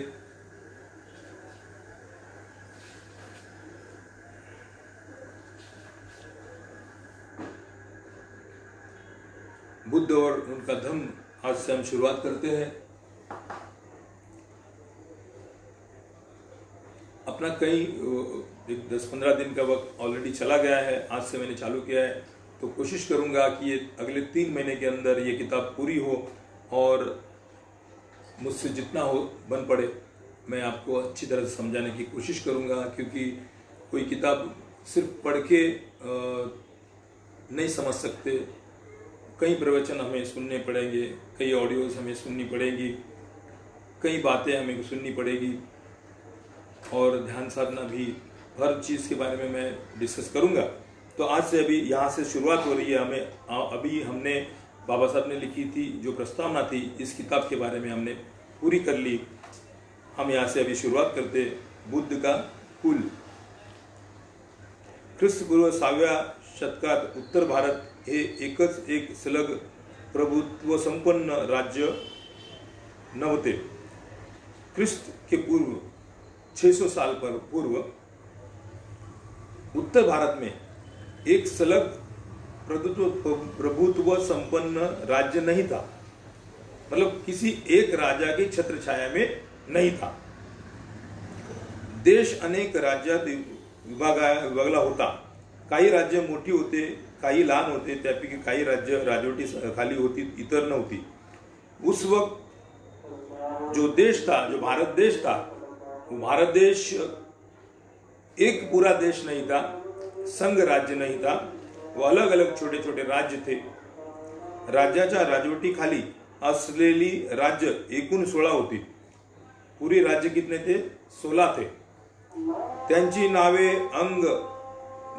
बुद्ध और उनका धम्म। आज से हम शुरुआत करते हैं। अपना कई 10-15 दिन का वक्त ऑलरेडी चला गया है, आज से मैंने चालू किया है, तो कोशिश करूंगा कि ये अगले 3 महीने के अंदर ये किताब पूरी हो और मुझसे जितना हो बन पड़े मैं आपको अच्छी तरह से समझाने की कोशिश करूंगा। क्योंकि कोई किताब सिर्फ पढ़ के नहीं समझ सकते, कई प्रवचन हमें सुनने पड़ेंगे, कई ऑडियोज हमें सुननी पड़ेगी, कई बातें हमें सुननी पड़ेगी, और ध्यान साधना भी, हर चीज़ के बारे में मैं डिस्कस करूँगा। तो आज से अभी यहाँ से शुरुआत हो रही है। हमें अभी हमने बाबा साहब ने लिखी थी जो प्रस्तावना थी इस किताब के बारे में हमने पूरी कर ली। हम यहाँ से अभी शुरुआत करते। बुद्ध का कुल। ख्रिस्तपूर्व 6व्या शतकात उत्तर भारत हे एकच एक सलग प्रभुत्व संपन्न राज्य नव्हते। ख्रिस्त के पूर्व 600 साल पर पूर्व उत्तर भारत में एक सलग प्रभुत्व संपन्न राज्य नहीं था, मतलब किसी एक राजा की छत्र छाया में नहीं था। देश अनेक राज्यात विभागला होता। काही राज्य मोठी होते, काही लहान होते, त्यापैकी काही राज्य राजवटी खाली होती, इतर नव्हती। उस वक्त जो देश था, जो भारत देश था, वो भारत देश एक पूरा देश नहीं था, संघ राज्य नहीं था, वो अलग अलग छोटे छोटे राज्य थे। राज्याच्या राजवटीखाली असलेली राज्य एकूण 16 होती। पूरी राज्य कितने थे? 16 थे। त्यांची नावे अंग,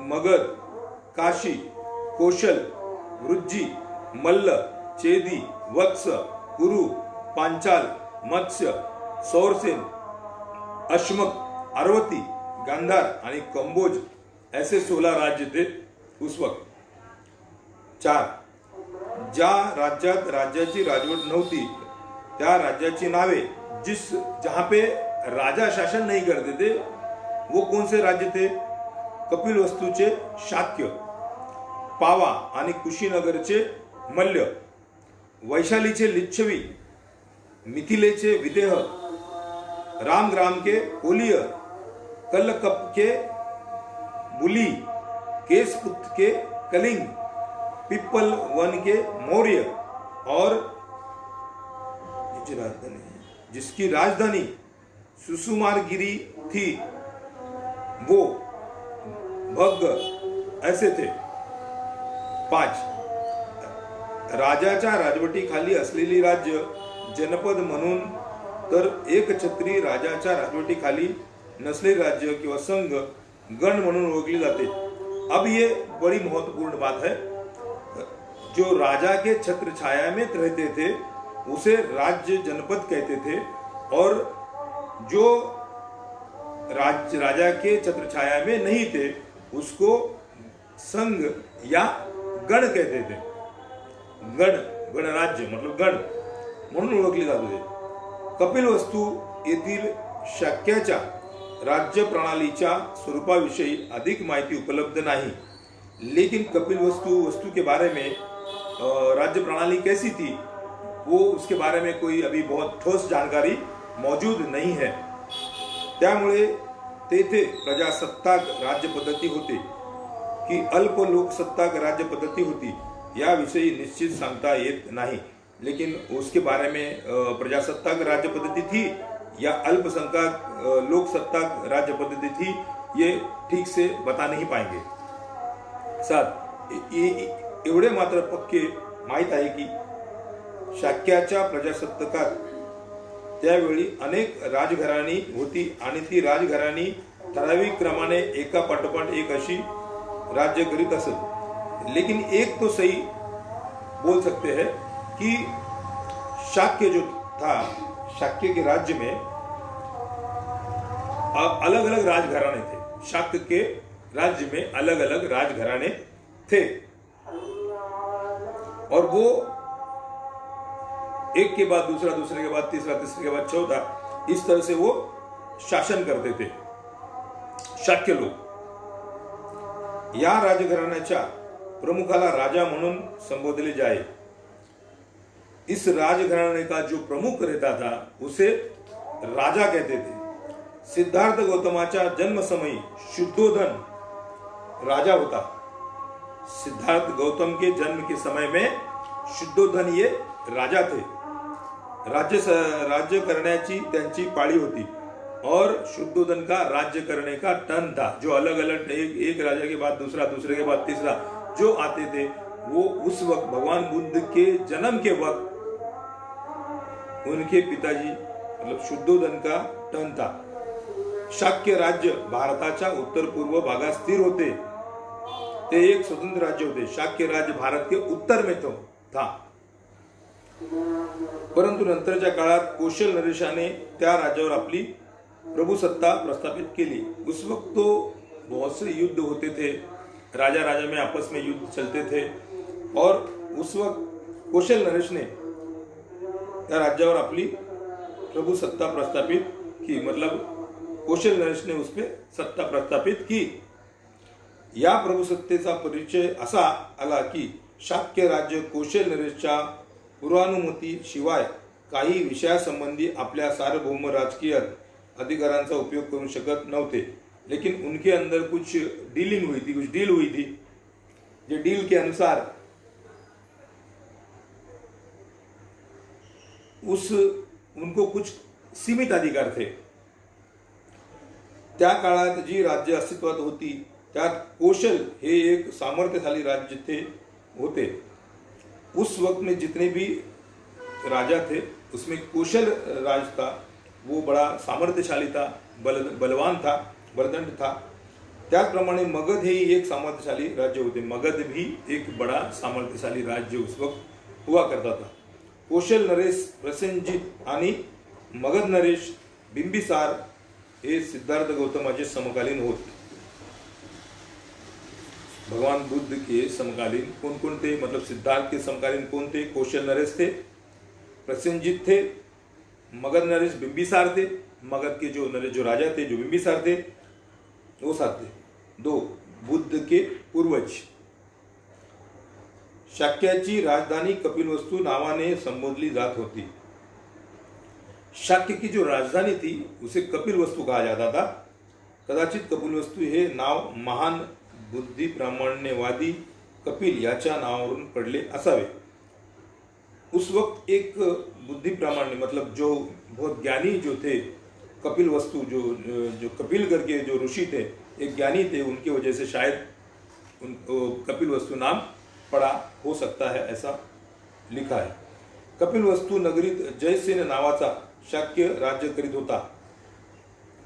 मगध, काशी, कौशल, वृज्जी, मल्ल, चेदी, वत्स, कुरु, पांचाल, मत्स्य, सौरसेन, अश्मक, अरवती, गांधार आणि कंबोज ऐसे 16 राज्य थे उस वक्त। 4. ज्या राज्यात राज्याची राजवट नव्हती त्या राज्याची नावे, जहां पे राजा शासन नहीं करते थे, वो कौन से राज्य थे? कपिलवस्तूचे शाक्य, पावा आणि कुशीनगरचे मल्ल, वैशालीचे लिच्छवी, मिथिलेचे विदेह, रामग्राम के कोलिय, कल्लकप के बुली, केसपुत के कलिंग, पिप्पल वन के मौर्य, और जिसकी राजधानी सुसुमारगिरी थी वो भग्ग ऐसे थे। 5. राजाच्या राजवटीखाली असलेली राज्य जनपद म्हणून तर एकछत्री राजाच्या राजवटीखाली नसलेले राज्य किंवा संघ गण म्हणून ओळखली जाते। अब ये बड़ी महत्वपूर्ण बात है। जो राजा के छत्र छाया में रहते थे उसे राज्य जनपद कहते थे, और जो राजा के छत्र छाया में नहीं थे उसको संघ या गण कहते थे। गणराज्य मतलब गण म्हणून ओळखले जात होते। कपिलवस्तू येथील शाक्याच्या राज्य प्रणालीच्या स्वरूपाविषयी अधिक माहिती उपलब्ध नहीं, लेकिन कपिलवस्तु के बारे में राज्य प्रणाली कैसी थी वो उसके बारे में कोई अभी बहुत ठोस जानकारी मौजूद नहीं है। त्यामुळे तेथे प्रजासत्ताक राज्य पद्धती होती की अल्प लोकसत्ताक राज्य पद्धती होती याविषयी निश्चित सांगता येत नहीं, लेकिन उसके बारे में प्रजासत्ताक राज्य पद्धति थी या अल्पसंख्यक लोकसत्ताक राज्य पद्धति थी ये ठीक से बता नहीं पाएंगे। 7. एवढे मात्र पक्के माहित आहे की शाक्याच्या प्रजासत्ताकात त्यावेळी अनेक राजघराणी होती आणि ती राजघराणी ठराविक क्रमाने एका पाठोपाठ एक अशी राज्य करीत असत। लेकिन एक तो सही बोल सकते हैं कि शाक्य जो था, शाक्य के राज्य में अलग अलग राजघराने थे। शाक्य के राज्य में अलग अलग राजघराने थे और वो एक के बाद दूसरा, दूसरे के बाद तीसरा, तीसरे के बाद चौथा, इस तरह से वो शासन करते थे शाक्य लोग। या राजघराण्याच्या प्रमुखाला राजा म्हणून संबोधले जाए। इस राजघराने का जो प्रमुख रहता था उसे राजा कहते थे। सिद्धार्थ गौतमाच्या जन्म समय शुद्धोधन राजा होता। सिद्धार्थ गौतम के जन्म के समय में शुद्धोधन ये राजा थे। राज्य करण्याची त्यांची पाळी होती, और शुद्धोधन का राज्य करने का टर्न था, जो अलग अलग एक राजा के बाद दूसरा, दूसरे के बाद तीसरा जो आते थे, वो उस वक्त भगवान बुद्ध के जन्म के वक्त उनके पिताजी मतलब शुद्धोधन का टर्न था। शाक्य राज्य भारताच्या उत्तर पूर्व भागात स्थिर होते, ते एक स्वतंत्र राज्य होते। शाक्य राज्य भारत के उत्तर में था, परंतु नंतरच्या काळात कौशल नरेशाने त्या राज्यावर आपली प्रभुसत्ता प्रस्थापित केली। उस वक्त तो बहुत से युद्ध होते थे, राजा राजा में आपस में युद्ध चलते थे, और उस वक्त कौशल नरेश ने त्या राज्यावर आपली प्रभुसत्ता प्रस्थापित की, मतलब कौशल नरेश ने उस पर सत्ता प्रस्थापित की। या प्रभुसत्तेचा परिचय असा आला की शाक्य राज्य कौशल नरेशच्या पूर्वानुमती शिवाय काही विषयासंबंधी आपल्या सार्वभौम राजकीय अधिकारांचा उपयोग करू शकत नव्हते। लेकिन उनके अंदर कुछ डीलिंग हुई थी, कुछ डील हुई थी, जो डील के अनुसार उनको कुछ सीमित अधिकार थे। त्या काळात जी राज्य अस्तित्वात होती त्यात कौशल हे एक सामर्थ्यशाली राज्य होते। उस वक्त में जितने भी राजा थे उसमें कौशल राज था, वो बड़ा सामर्थ्यशाली था, बलवान था, बलदंड था। त्याचप्रमाणे मगध हे एक सामर्थ्यशाली राज्य होते। मगध भी एक बड़ा सामर्थ्यशाली राज्य उस वक्त हुआ करता था। कौशल नरेश प्रसेनजित आणि मगध नरेश बिंबिसार हे सिद्धार्थ गौतमाचे समकालीन होते। भगवान बुद्ध के समकालीन कौन कौन थे, मतलब सिद्धार्थ के समकालीन कौन थे? कौशल नरेश थे, प्रसेनजित थे, मगध नरेश बिंबिसार थे। मगध के जो नरेश जो राजा थे, जो बिंबिसार थे, वो साथ थे। दो, बुद्ध के पूर्वज। शाक्याची राजधानी कपिलवस्तु नावाने संबोधली जात होती। शाक्य की जो राजधानी थी उसे कपिलवस्तु कहा जाता था। कदाचित कपिलवस्तु हे नाव महान बुद्धी प्रामाण्यवादी कपिल याच्या नावावरून पडले असावे। उस वक्त एक बुद्धि प्रामाण्य मतलब जो बहुत ज्ञानी जो थे, कपिलवस्तु जो कपिल करके जो ऋषि थे, एक ज्ञानी थे, उनकी वजह से शायद कपिलवस्तु नाम पड़ा हो सकता है, ऐसा लिखा है। कपिलवस्तु नगरीत जयसेन नावाचा शाक्य राज्य करीत होता।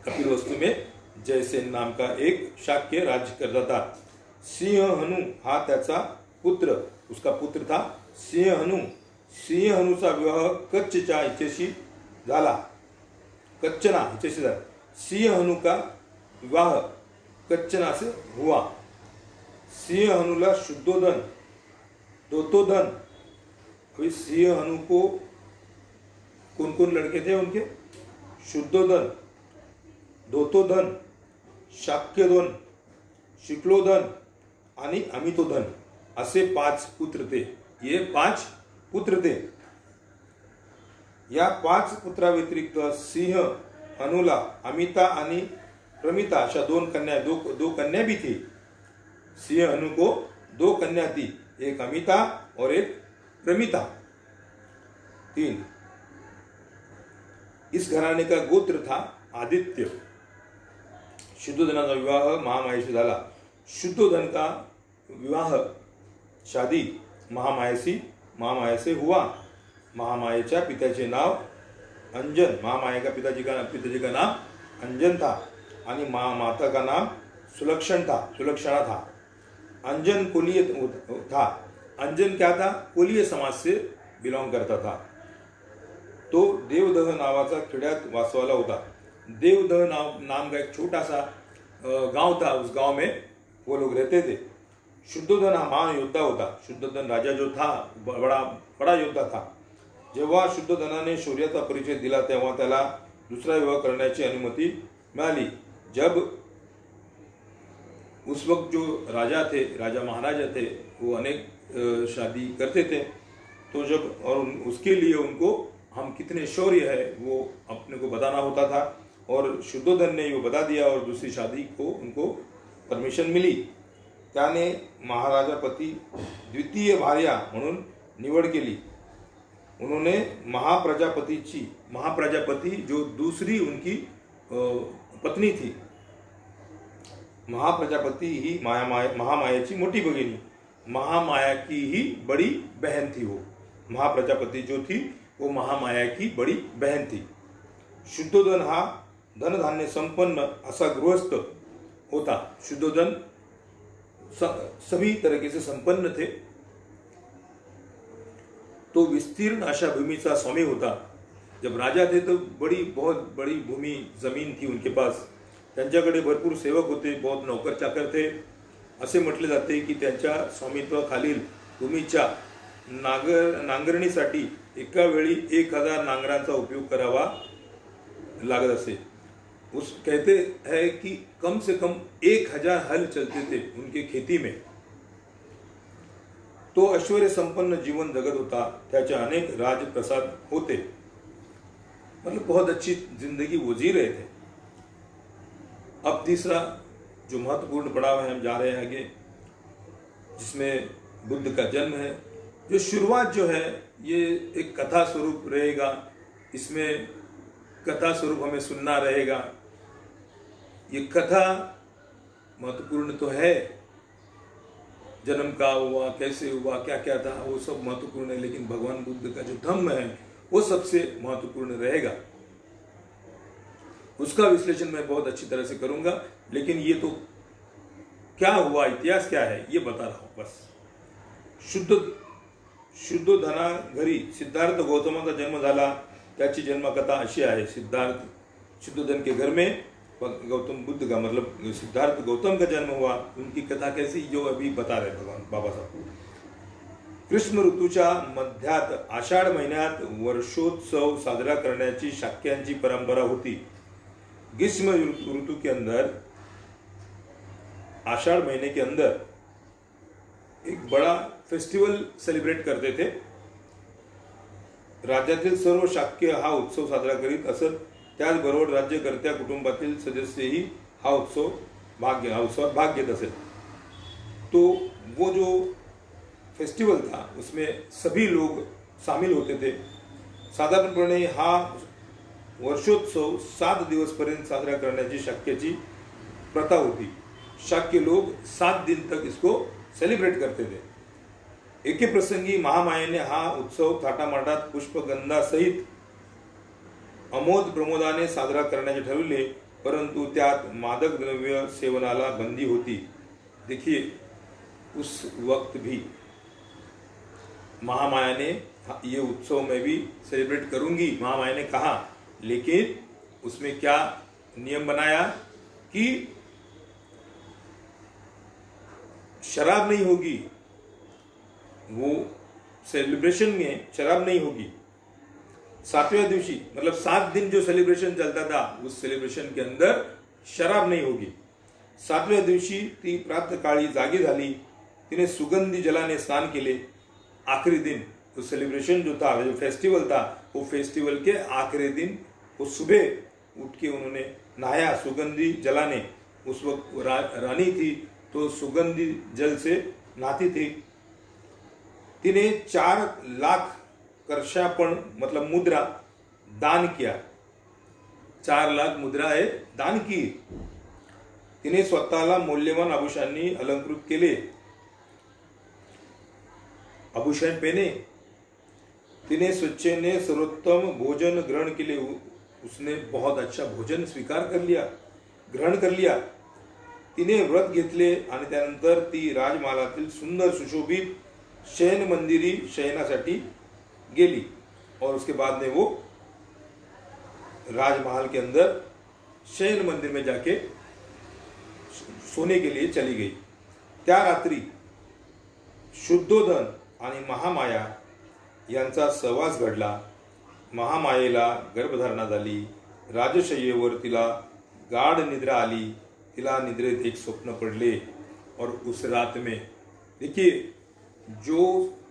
कपिलवस्तु में जयसेन नाम का एक शाक्य राज्य करता था। सिंहहनु हा त्याचा पुत्र, उसका पुत्र था सिंहहनु। सिंहहनुचा विवाह कच्छच्या हिच्याशी झाला, कच्छना हिच्याशी झाला। सिंहहनु का विवाह कच्छना से हुआ। सिंहहनुला शुद्धोधन, दोतोधन। अभी सिंहहनु को कौन कौन लड़के थे उनके? शुद्धोधन, दोतोधन, शाक्यधन, शुक्लोधन आणि अमितोधन असे 5 पुत्र थे। ये 5 पुत्र थे। या 5 पुत्राव्यतिरिक्त सिंह हनुला अमिता आणि प्रमिता अशा 2 कन्या, दो कन्या भी थी। सिंह हनु को 2 कन्या थी, एक अमिता और एक प्रमिता। 3, इस घराने का गोत्र था आदित्य। शुद्धोधनाचा विवाह महामायेशी झाला। शुद्धोधन का विवाह शादी महामाया से हुआ। महामायेच्या पित्याचे नाव अंजन, महामाया का पिताजी का नाम अंजन था, आणि माता का नाम सुलक्षणा था। अंजन कोलीय था। अंजन क्या था? कोलीय समाज से बिलोंग करता था। तो देवदह नावाचा खेड्यात वासवाला होता। देवदह नाम का एक छोटा सा गांव था, उस गांव में वो लोग रहते थे। शुद्धोधन हा महान योद्धा होता। शुद्धोधन राजा जो था बड़ा योद्धा था। जेव्हा शुद्धोधनाने शौर्याचा परिचय दिला तेव्हा त्याला दुसरा विवाह करण्याची अनुमती मिळाली। जब उस वक्त जो राजा थे, राजा महाराजा थे, वो अनेक शादी करते थे। तो जब और उसके लिए उनको हम कितने शौर्य है वो अपने को बताना होता था, और शुद्धोधन ने वो बता दिया और दूसरी शादी को उनको परमिशन मिली। त्याने महाराजापती द्वितीय भार्या म्हणून निवड केली। उन्होंने महाप्रजापति जो दूसरी उनकी पत्नी थी। महाप्रजापती ही महामायाची मोठी भगिनी, महामाया की ही बड़ी बहन थी। वो महाप्रजापती जो थी वो महामाया की बड़ी बहन थी। शुद्धोधन हा धनधान्य संपन्न असा गृहस्थ होता। शुद्धोधन सभी तरीके से संपन्न थे। तो विस्तीर्ण अशा भूमीचा स्वामी होता। जब राजा थे तो बहुत बड़ी भूमि जमीन थी उनके पास। त्यांच्याकडे भरपूर सेवक होते, बहुत नौकर चाकर थे। असे म्हटले जाते की त्यांच्या स्वामित्वाखालील भूमीच्या नांगरणीसाठी एका वेळी 1000 नांगरांचा उपयोग करावा लागत असे। उस कहते हैं कि कम से कम 1000 हल चलते थे उनके खेती में। तो ऐश्वर्य संपन्न जीवन जगत होता। त्याचे अनेक राजप्रसाद होते, मतलब बहुत अच्छी जिंदगी वो जी रहे थे। अब तीसरा जो महत्वपूर्ण पड़ाव है, हम जा रहे हैं आगे, जिसमें बुद्ध का जन्म है। जो शुरुआत जो है ये एक कथा स्वरूप रहेगा। इसमें कथा स्वरूप हमें सुनना रहेगा। ये कथा महत्वपूर्ण तो है, जन्म का हुआ, कैसे हुआ, क्या क्या था, वो सब महत्वपूर्ण है। लेकिन भगवान बुद्ध का जो धम्म है वो सबसे महत्वपूर्ण रहेगा। उसका विश्लेषण मैं बहुत अच्छी तरह से करूंगा। लेकिन ये तो क्या हुआ, इतिहास क्या है, ये बता रहा हूं बस। शुद्धोधना घरी सिद्धार्थ गौतमाचा जन्म झाला। त्याची जन्मकथा अशी आहे। शुद्धोधन के घर में गौतम बुद्ध का, मतलब सिद्धार्थ गौतम का जन्म हुआ। उनकी कथा कैसी, जो अभी बता रहे भगवान बाबा साहब। ग्रीष्म ऋतूच्या मध्यात आषाढ महिन्यात वर्षोत्सव साजरा करण्याची शाक्यांची परंपरा होती। ग्रीष्म ऋतु के अंदर, आषाढ़ महीने के अंदर एक बड़ा फेस्टिवल सेलिब्रेट करते थे। राज्यातील सर्व शाक्य हा उत्सव साजरा करीत असत। त्याचबरोबर राज्यकर्त्या कुटुंबातील सदस्यही हा उत्सवात भाग घेत असेल। तो वो जो फेस्टिवल था उसमें सभी लोग शामिल होते थे। साधारणपणे हा वर्षोत्सव 7 दिवसपर्यंत साजरा करण्याची शाक्याची प्रथा होती। शाक्य लोग 7 दिन तक इसको सेलिब्रेट करते थे। एके प्रसंगी महामायेने हा उत्सव थाटामाटात पुष्पगंधा सहित अमोद प्रमोदाने साजरा करण्याचे ठरवले, परंतु त्यात मादक द्रव्य सेवनाला बंदी होती। देखिए, उस वक्त भी महामाया ने ये उत्सव मैं भी सेलिब्रेट करूंगी, महामाया ने कहा। लेकिन उसमें क्या नियम बनाया कि शराब नहीं होगी। वो सेलिब्रेशन में शराब नहीं होगी। 7वें दिवशी, मतलब 7 दिन जो सेलिब्रेशन चलता था, उस सेलिब्रेशन के अंदर शराब नहीं होगी। 7व्या दिवशी ती प्रातःकाळी जागी झाली। तिने सुगंधी जलाने स्नान केले। आखिरी दिन तो सेलिब्रेशन जो था, जो फेस्टिवल था, वो फेस्टिवल के आखिरी दिन वो सुबह उठ के उन्होंने नहाया सुगंधी जलाने। उस वक्त रानी थी तो सुगंधी जल से नहाती थी। तिने 4 लाख कर्षापण, मतलब मुद्रा दान किया। 4 लाख मुद्रा है दान की। तिने स्वतःला मौल्यवान आभूषणांनी अलंकृत केले, आभूषण पहने। तिने स्वच्छेने सर्वोत्तम भोजन ग्रहण केले। उसने बहुत अच्छा भोजन स्वीकार कर लिया, ग्रहण कर लिया। तिने व्रत घेतले आणि त्यानंतर ती राजमहालातील सुंदर सुशोभित शयन मंदिरी शयनासाठी गेली। और उसके बाद में वो राजमहल के अंदर शयन मंदिर में जाके सोने के लिए चली गई। त्या रात्री शुद्धोधन आणि महामाया यांचा सहवास घडला। महामायेला गर्भधारणा झाली। राजशय्येवर तिला गाढ निद्रा आली। तिला निद्रेत एक स्वप्न पडले। और उस रात में देखिए, जो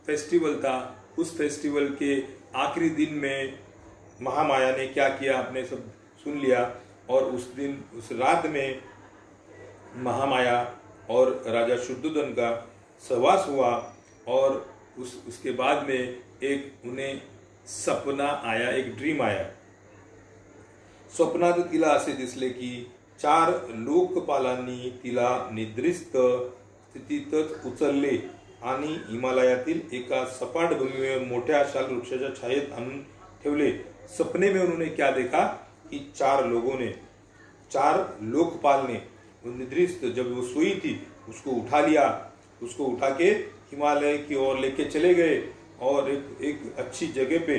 फेस्टिवल था, उस फेस्टिवल के आखिरी दिन में महामाया ने क्या किया आपने सब सुन लिया। और उस दिन, उस रात में महामाया और राजा शुद्धोधन का सहवास हुआ। और उसके बाद में एक उन्हें सपना आया, एक ड्रीम आया। स्वप्नात तिला असे दिसले की 4 लोकपालांनी तिला निद्रिस्त स्थितीतच उचलले आणि हिमालयातील एका सपाट भूमीवर मोठ्या शाल वृक्षाच्या छायेत आणून ठेवले। सपने में उन्होंने क्या देखा कि 4 लोगों ने, 4 लोकपाल ने निद्रिस्त, जब वो सोई थी उसको उठा लिया, उसको उठा के हिमालय की ओर लेके चले गए और एक अच्छी जगह पे,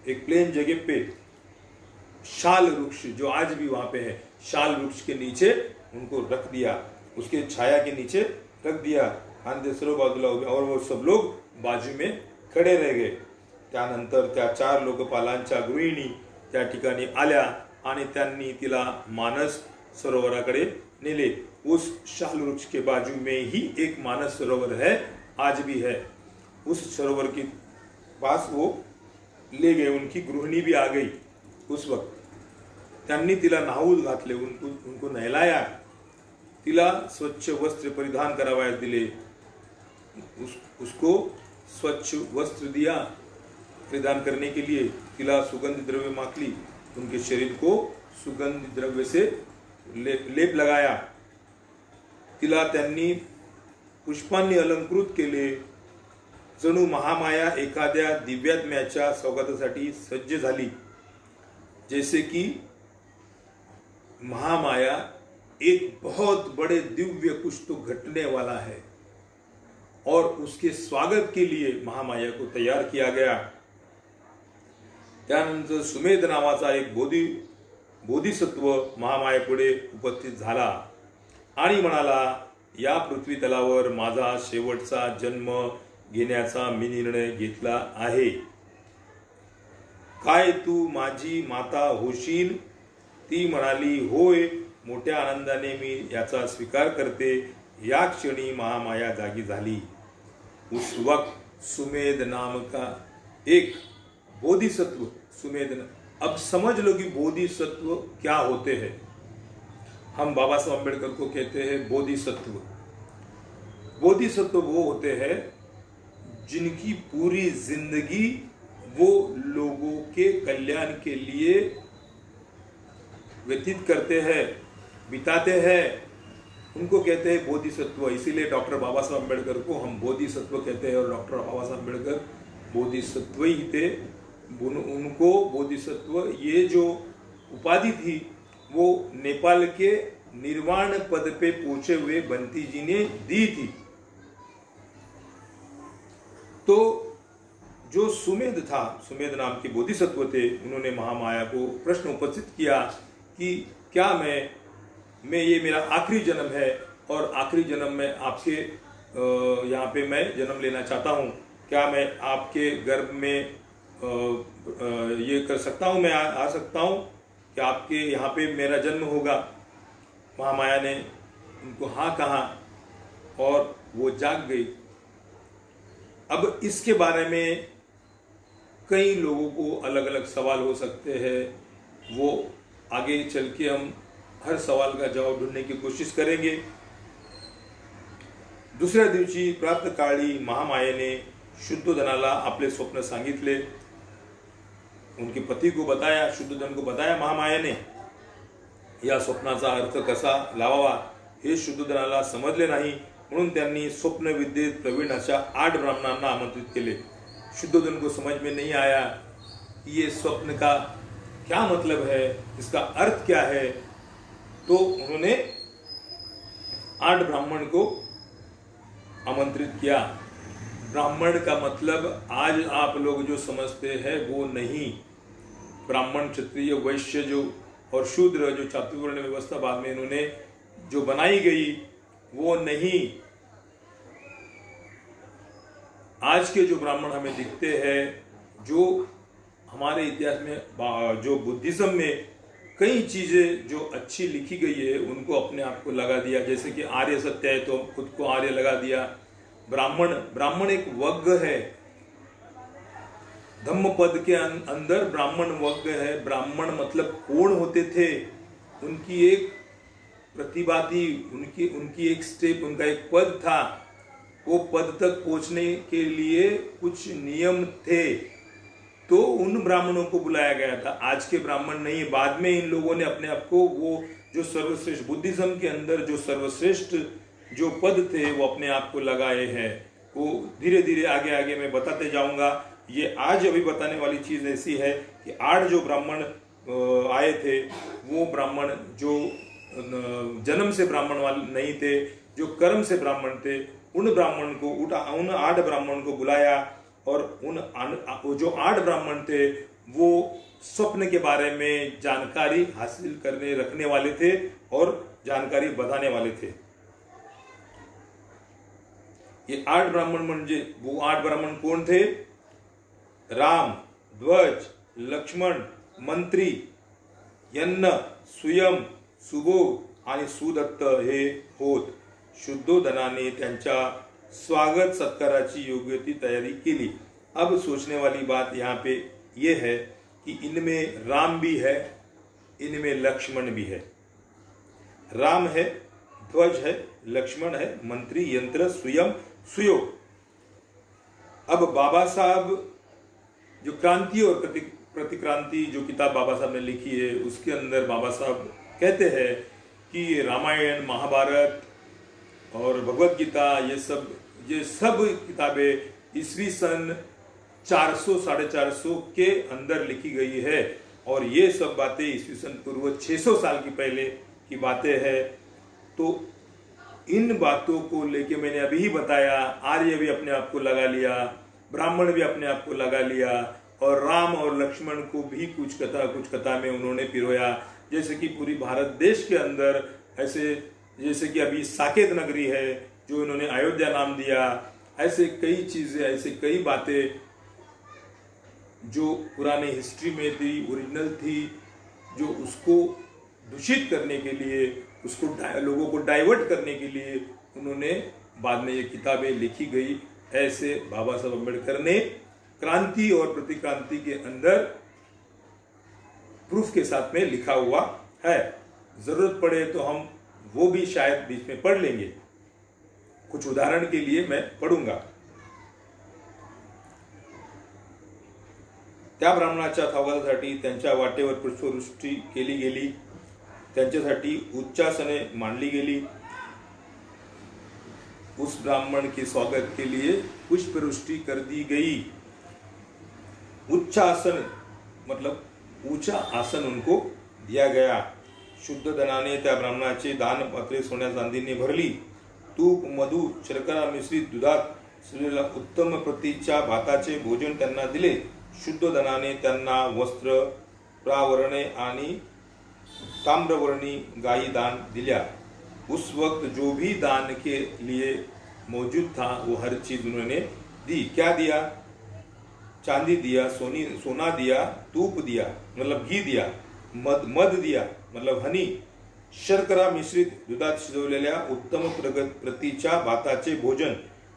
एक प्लेन जगह पे शाल वृक्ष जो आज भी वहां पे है, शाल वृक्ष के नीचे उनको रख दिया, उसके छाया के नीचे रख दिया आणि ते सर्व बाजूला उभे और वो सब लोग बाजू में खडे रह गए। त्यानंतर त्या 4 लोकपालांच्या गृहिणी त्या ठिकाणी आल्या आणि त्यांनी तिला मानस सरोवराकडे नेले। उस शाल वृक्ष के बाजू में ही एक मानस सरोवर है, आज भी है। उस सरोवर के पास वो ले गए, उनकी गृहिणी भी आ गई उस वक्त। त्यांनी तिला नहाऊ घातले, उनको नहलाया, तिला स्वच्छ वस्त्र परिधान करावयास दिले, उसको स्वच्छ वस्त्र दिया परिधान करने के लिए, तिला सुगंध द्रव्य माखली, उनके शरीर को सुगंध द्रव्य से लेप लगाया, तिला त्यांनी पुष्पांनी अलंकृत केले, जणू महामाया एखाद्या दिव्यात्म्याच्या स्वागतासाठी सज्ज झाली। जैसे कि महामाया एक बहुत बड़े दिव्य कुछ तो घटने वाला है और उसके स्वागत के लिए महामाया को तैयार किया गया। त्यानंतर सुमेध नावाचा एक बोधिसत्व महामायेपुढे उपस्थित झाला आणि म्हणाला, या पृथ्वी तलावर माझा शेवटचा जन्म घेण्याचा मी निर्णय घेतला आहे। काय तू माझी माता होशील? ती म्हणाली, होय, मोठ्या आनंदाने मी याचा स्वीकार करते। या क्षणी महामाया जागी झाली। उस वक्त सुमेध नाम का एक बोधिसत्व, सुमेध, अब समझ लो कि बोधिसत्व क्या होते हैं। हम बाबा साहब अम्बेडकर को कहते हैं बोधिसत्व। बोधिसत्व वो होते हैं जिनकी पूरी जिंदगी वो लोगों के कल्याण के लिए व्यतीत करते हैं, बिताते हैं, उनको कहते हैं बोधिसत्व। इसीलिए डॉक्टर बाबा साहब अम्बेडकर को हम बोधिसत्व कहते हैं और डॉक्टर बाबा साहब अम्बेडकर बोधिसत्व ही थे। उनको बोधिसत्व ये जो उपाधि थी वो नेपाल के निर्वाण पद पे पहुंचे हुए बंती जी ने दी थी। तो जो सुमेध था, सुमेध नाम के बोधिसत्व थे, उन्होंने महामाया को प्रश्न उपस्थित किया कि क्या मैं ये मेरा आखिरी जन्म है और आखिरी जन्म में आपके यहाँ पे मैं जन्म लेना चाहता हूँ, क्या मैं आपके गर्भ में ये कर सकता हूँ, मैं आ सकता हूँ कि आपके यहाँ पे मेरा जन्म होगा? महामाया ने उनको हाँ कहा और वो जाग गई। अब इसके बारे में कई लोगों को अलग अलग सवाल हो सकते हैं, वो आगे चल के हम हर सवाल का जवाब ढूंढने की कोशिश करेंगे। दुसऱ्या दिवशी प्रातःकाळी महामायेने शुद्धोधनाला आपले स्वप्न सांगितले, उनके पति को बताया, शुद्धोधन को बताया महामायेने। या स्वप्नाचा अर्थ कसा लावावा हे शुद्धोधनाला समजले नाही, म्हणून त्यांनी स्वप्न विद्येत प्रवीण अशा 8 ब्राह्मणांना आमंत्रित केले। शुद्धोधन को समझ में नहीं आया कि ये स्वप्न का क्या मतलब है, इसका अर्थ क्या है, तो उन्होंने 8 ब्राह्मण को आमंत्रित किया। ब्राह्मण का मतलब आज आप लोग जो समझते हैं वो नहीं। ब्राह्मण, क्षत्रिय, वैश्य जो और शूद्र जो चातुर्वर्ण व्यवस्था बाद में इन्होंने जो बनाई गई वो नहीं। आज के जो ब्राह्मण हमें दिखते हैं, जो हमारे इतिहास में जो बुद्धिज्म में कई चीजें जो अच्छी लिखी गई है उनको अपने आप को लगा दिया, जैसे कि आर्य सत्य है तो खुद को आर्य लगा दिया। ब्राह्मण एक वर्ग है, धम्म पद के अंदर ब्राह्मण वर्ग है। ब्राह्मण मतलब कौन होते थे, उनकी एक प्रतिभा थी, उनकी एक स्टेप, उनका एक पद था। वो पद तक पहुंचने के लिए कुछ नियम थे, तो उन ब्राह्मणों को बुलाया गया था, आज के ब्राह्मण नहीं। बाद में इन लोगों ने अपने आप को वो जो सर्वश्रेष्ठ बुद्धिज्म के अंदर जो सर्वश्रेष्ठ जो पद थे वो अपने आप को लगाए हैं। वो धीरे धीरे आगे आगे मैं बताते जाऊंगा। ये आज अभी बताने वाली चीज ऐसी है कि 8 जो ब्राह्मण आए थे, वो ब्राह्मण जो जन्म से ब्राह्मण वाले नहीं थे, जो कर्म से ब्राह्मण थे, उन ब्राह्मण को उन 8 ब्राह्मण को बुलाया और जो 8 ब्राह्मण थे वो स्वप्न के बारे में जानकारी हासिल करने रखने वाले थे और जानकारी बताने वाले थे। ये 8 ब्राह्मण म्हणजे वो 8 ब्राह्मण कौन थे? राम, ध्वज, लक्ष्मण, मंत्री, यन्न, सुयम, सुबोध आणि सुदत्त हे होत। शुद्धोधनाने त्यांच्या स्वागत सत्काराची योग्य ती तैयारी केली। अब सोचने वाली बात यहाँ पे ये है कि इनमें राम भी है, इनमें लक्ष्मण भी है। राम है, ध्वज है, लक्ष्मण है, मंत्री, यंत्र, सुयम, सुयोग। अब बाबा साहब जो क्रांति और प्रतिक्रांति जो किताब बाबा साहब ने लिखी है, उसके अंदर बाबा साहब कहते हैं कि रामायण, महाभारत और भगवत गीता ये सब किताबें ईस्वी सन 400 साढ़े 400 के अंदर लिखी गई है और ये सब बातें ईस्वी सन पूर्व 600 साल की पहले की बातें हैं। तो इन बातों को लेके मैंने अभी ही बताया, आर्य भी अपने आप को लगा लिया, ब्राह्मण भी अपने आप को लगा लिया और राम और लक्ष्मण को भी कुछ कथा में उन्होंने पिरोया। जैसे कि पूरी भारत देश के अंदर ऐसे, जैसे कि अभी साकेत नगरी है जो इन्होंने अयोध्या नाम दिया, ऐसे कई चीजें, ऐसे कई बातें जो पुराने हिस्ट्री में थी, ओरिजिनल थी, जो उसको दूषित करने के लिए, उसको लोगों को डाइवर्ट करने के लिए उन्होंने बाद में ये किताबें लिखी गई। ऐसे बाबा साहब अम्बेडकर ने क्रांति और प्रतिक्रांति के अंदर प्रूफ के साथ में लिखा हुआ है। जरूरत पड़े तो हम वो भी शायद बीच में पढ़ लेंगे। कुछ उदाहरण के लिए मैं पढ़ूंगा। त्या ब्राह्मणाच्या स्वागतासाठी त्यांच्या वाटेवर पुष्पवृष्टी केली गेली, त्यांच्यासाठी उच्चासने मांडली गेली। उस ब्राह्मण के स्वागत के लिए पुष्पवृष्टि कर दी गई। उच्चासन मतलब ऊंचा आसन उनको दिया गया। शुद्ध धनाने त्या ब्राह्मणाचे दान पात्रे सोन्या चांदीने भरली। तूप, मधु, शर्करा मिश्रित दुधात शिजलेल्या उत्तम प्रतीच्या भाताचे भोजन त्यांना दिले। शुद्ध धनाने त्यांना वस्त्र, प्रावरणे आणि ताम्रवर्णी गायी दान दिल्या। उस वक्त जो भी दान के लिए मौजूद था वो हर चीज उन्होंने दी। क्या दिया? चांदी दिया, सोना दिया, तूप दिया मतलब घी दिया, मध दिया मतलब हनी, शर्करा मिश्रित दुधात शिजवलेल्या उत्तम प्रतीच्या भाताचे भोजन,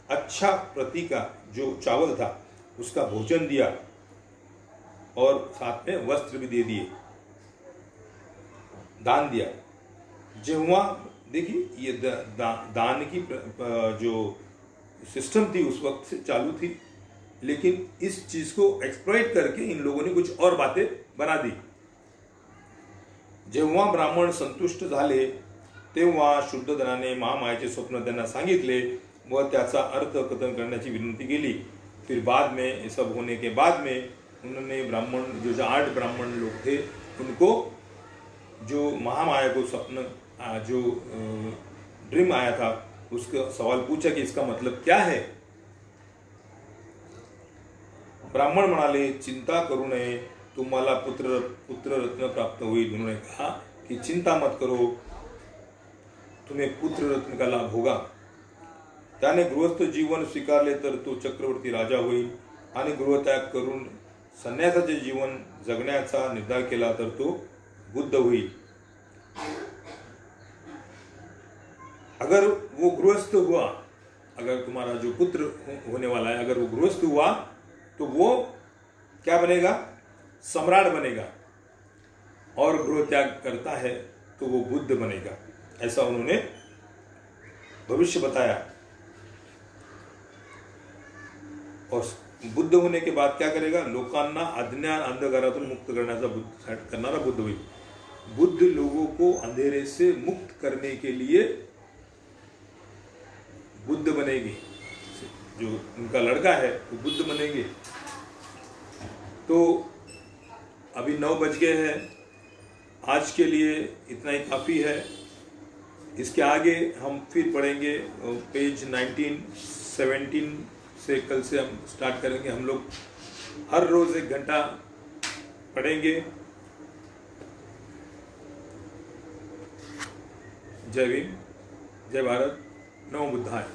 अच्छा प्रति का जो चावल था उसका भोजन दिया और साथ में वस्त्र भी दे दिए, दान दिया। जेव्हा देखिए ये दान की जो सिस्टम थी उस वक्त से चालू थी, लेकिन इस चीज को एक्सप्लॉइट करके इन लोगों ने कुछ और बातें बना दी। जेव्हा ब्राह्मण संतुष्ट झाले तेव्हा शुद्ध धनाने महामायेचे स्वप्न त्यांना सांगितले व त्याचा अर्थ कथन करण्याची विनंती केली। फिर बाद में ये सब होने के बाद में उन्होंने ब्राह्मण जो 8 ब्राह्मण लोग थे उनको जो महामाया को स्वप्न जो ड्रीम आया था उसका सवाल पूछा कि इसका मतलब क्या है। ब्राह्मण म्हणाले, चिंता करू नये, तुम्हाला पुत्र रत्न प्राप्त होईल। उन्होंने कहा कि चिंता मत करो, तुम्हें पुत्र रत्न का लाभ होगा। त्याने गृहस्थ जीवन स्वीकारले तर तो चक्रवर्ती राजा होईल आणि गृहत्याग करून संन्यासाचे जीवन जगण्याचा निर्धार केला तर तो बुद्ध होईल। अगर वो गृहस्थ हुआ, अगर तुम्हारा जो पुत्र होने वाला है अगर वो गृहस्थ हुआ तो वो क्या बनेगा? सम्राट बनेगा, और गृह त्याग करता है तो वो बुद्ध बनेगा। ऐसा उन्होंने भविष्य बताया। और बुद्ध होने के बाद क्या करेगा? लोकांना अज्ञान अंधकारातून मुक्त करणारा बुद्ध होईल. बुद्ध लोगों को अंधेरे से मुक्त करने के लिए बुद्ध बनेगी. जो उनका लड़का है वो बुद्ध बनेंगे. तो अभी 9 बज गए हैं. आज के लिए इतना ही काफ़ी है. इसके आगे हम फिर पढ़ेंगे पेज 19, 17 से. कल से हम स्टार्ट करेंगे. हम लोग हर रोज़ 1 घंटा पढ़ेंगे. जय भीम, जय भारत, नमो बुद्धाय.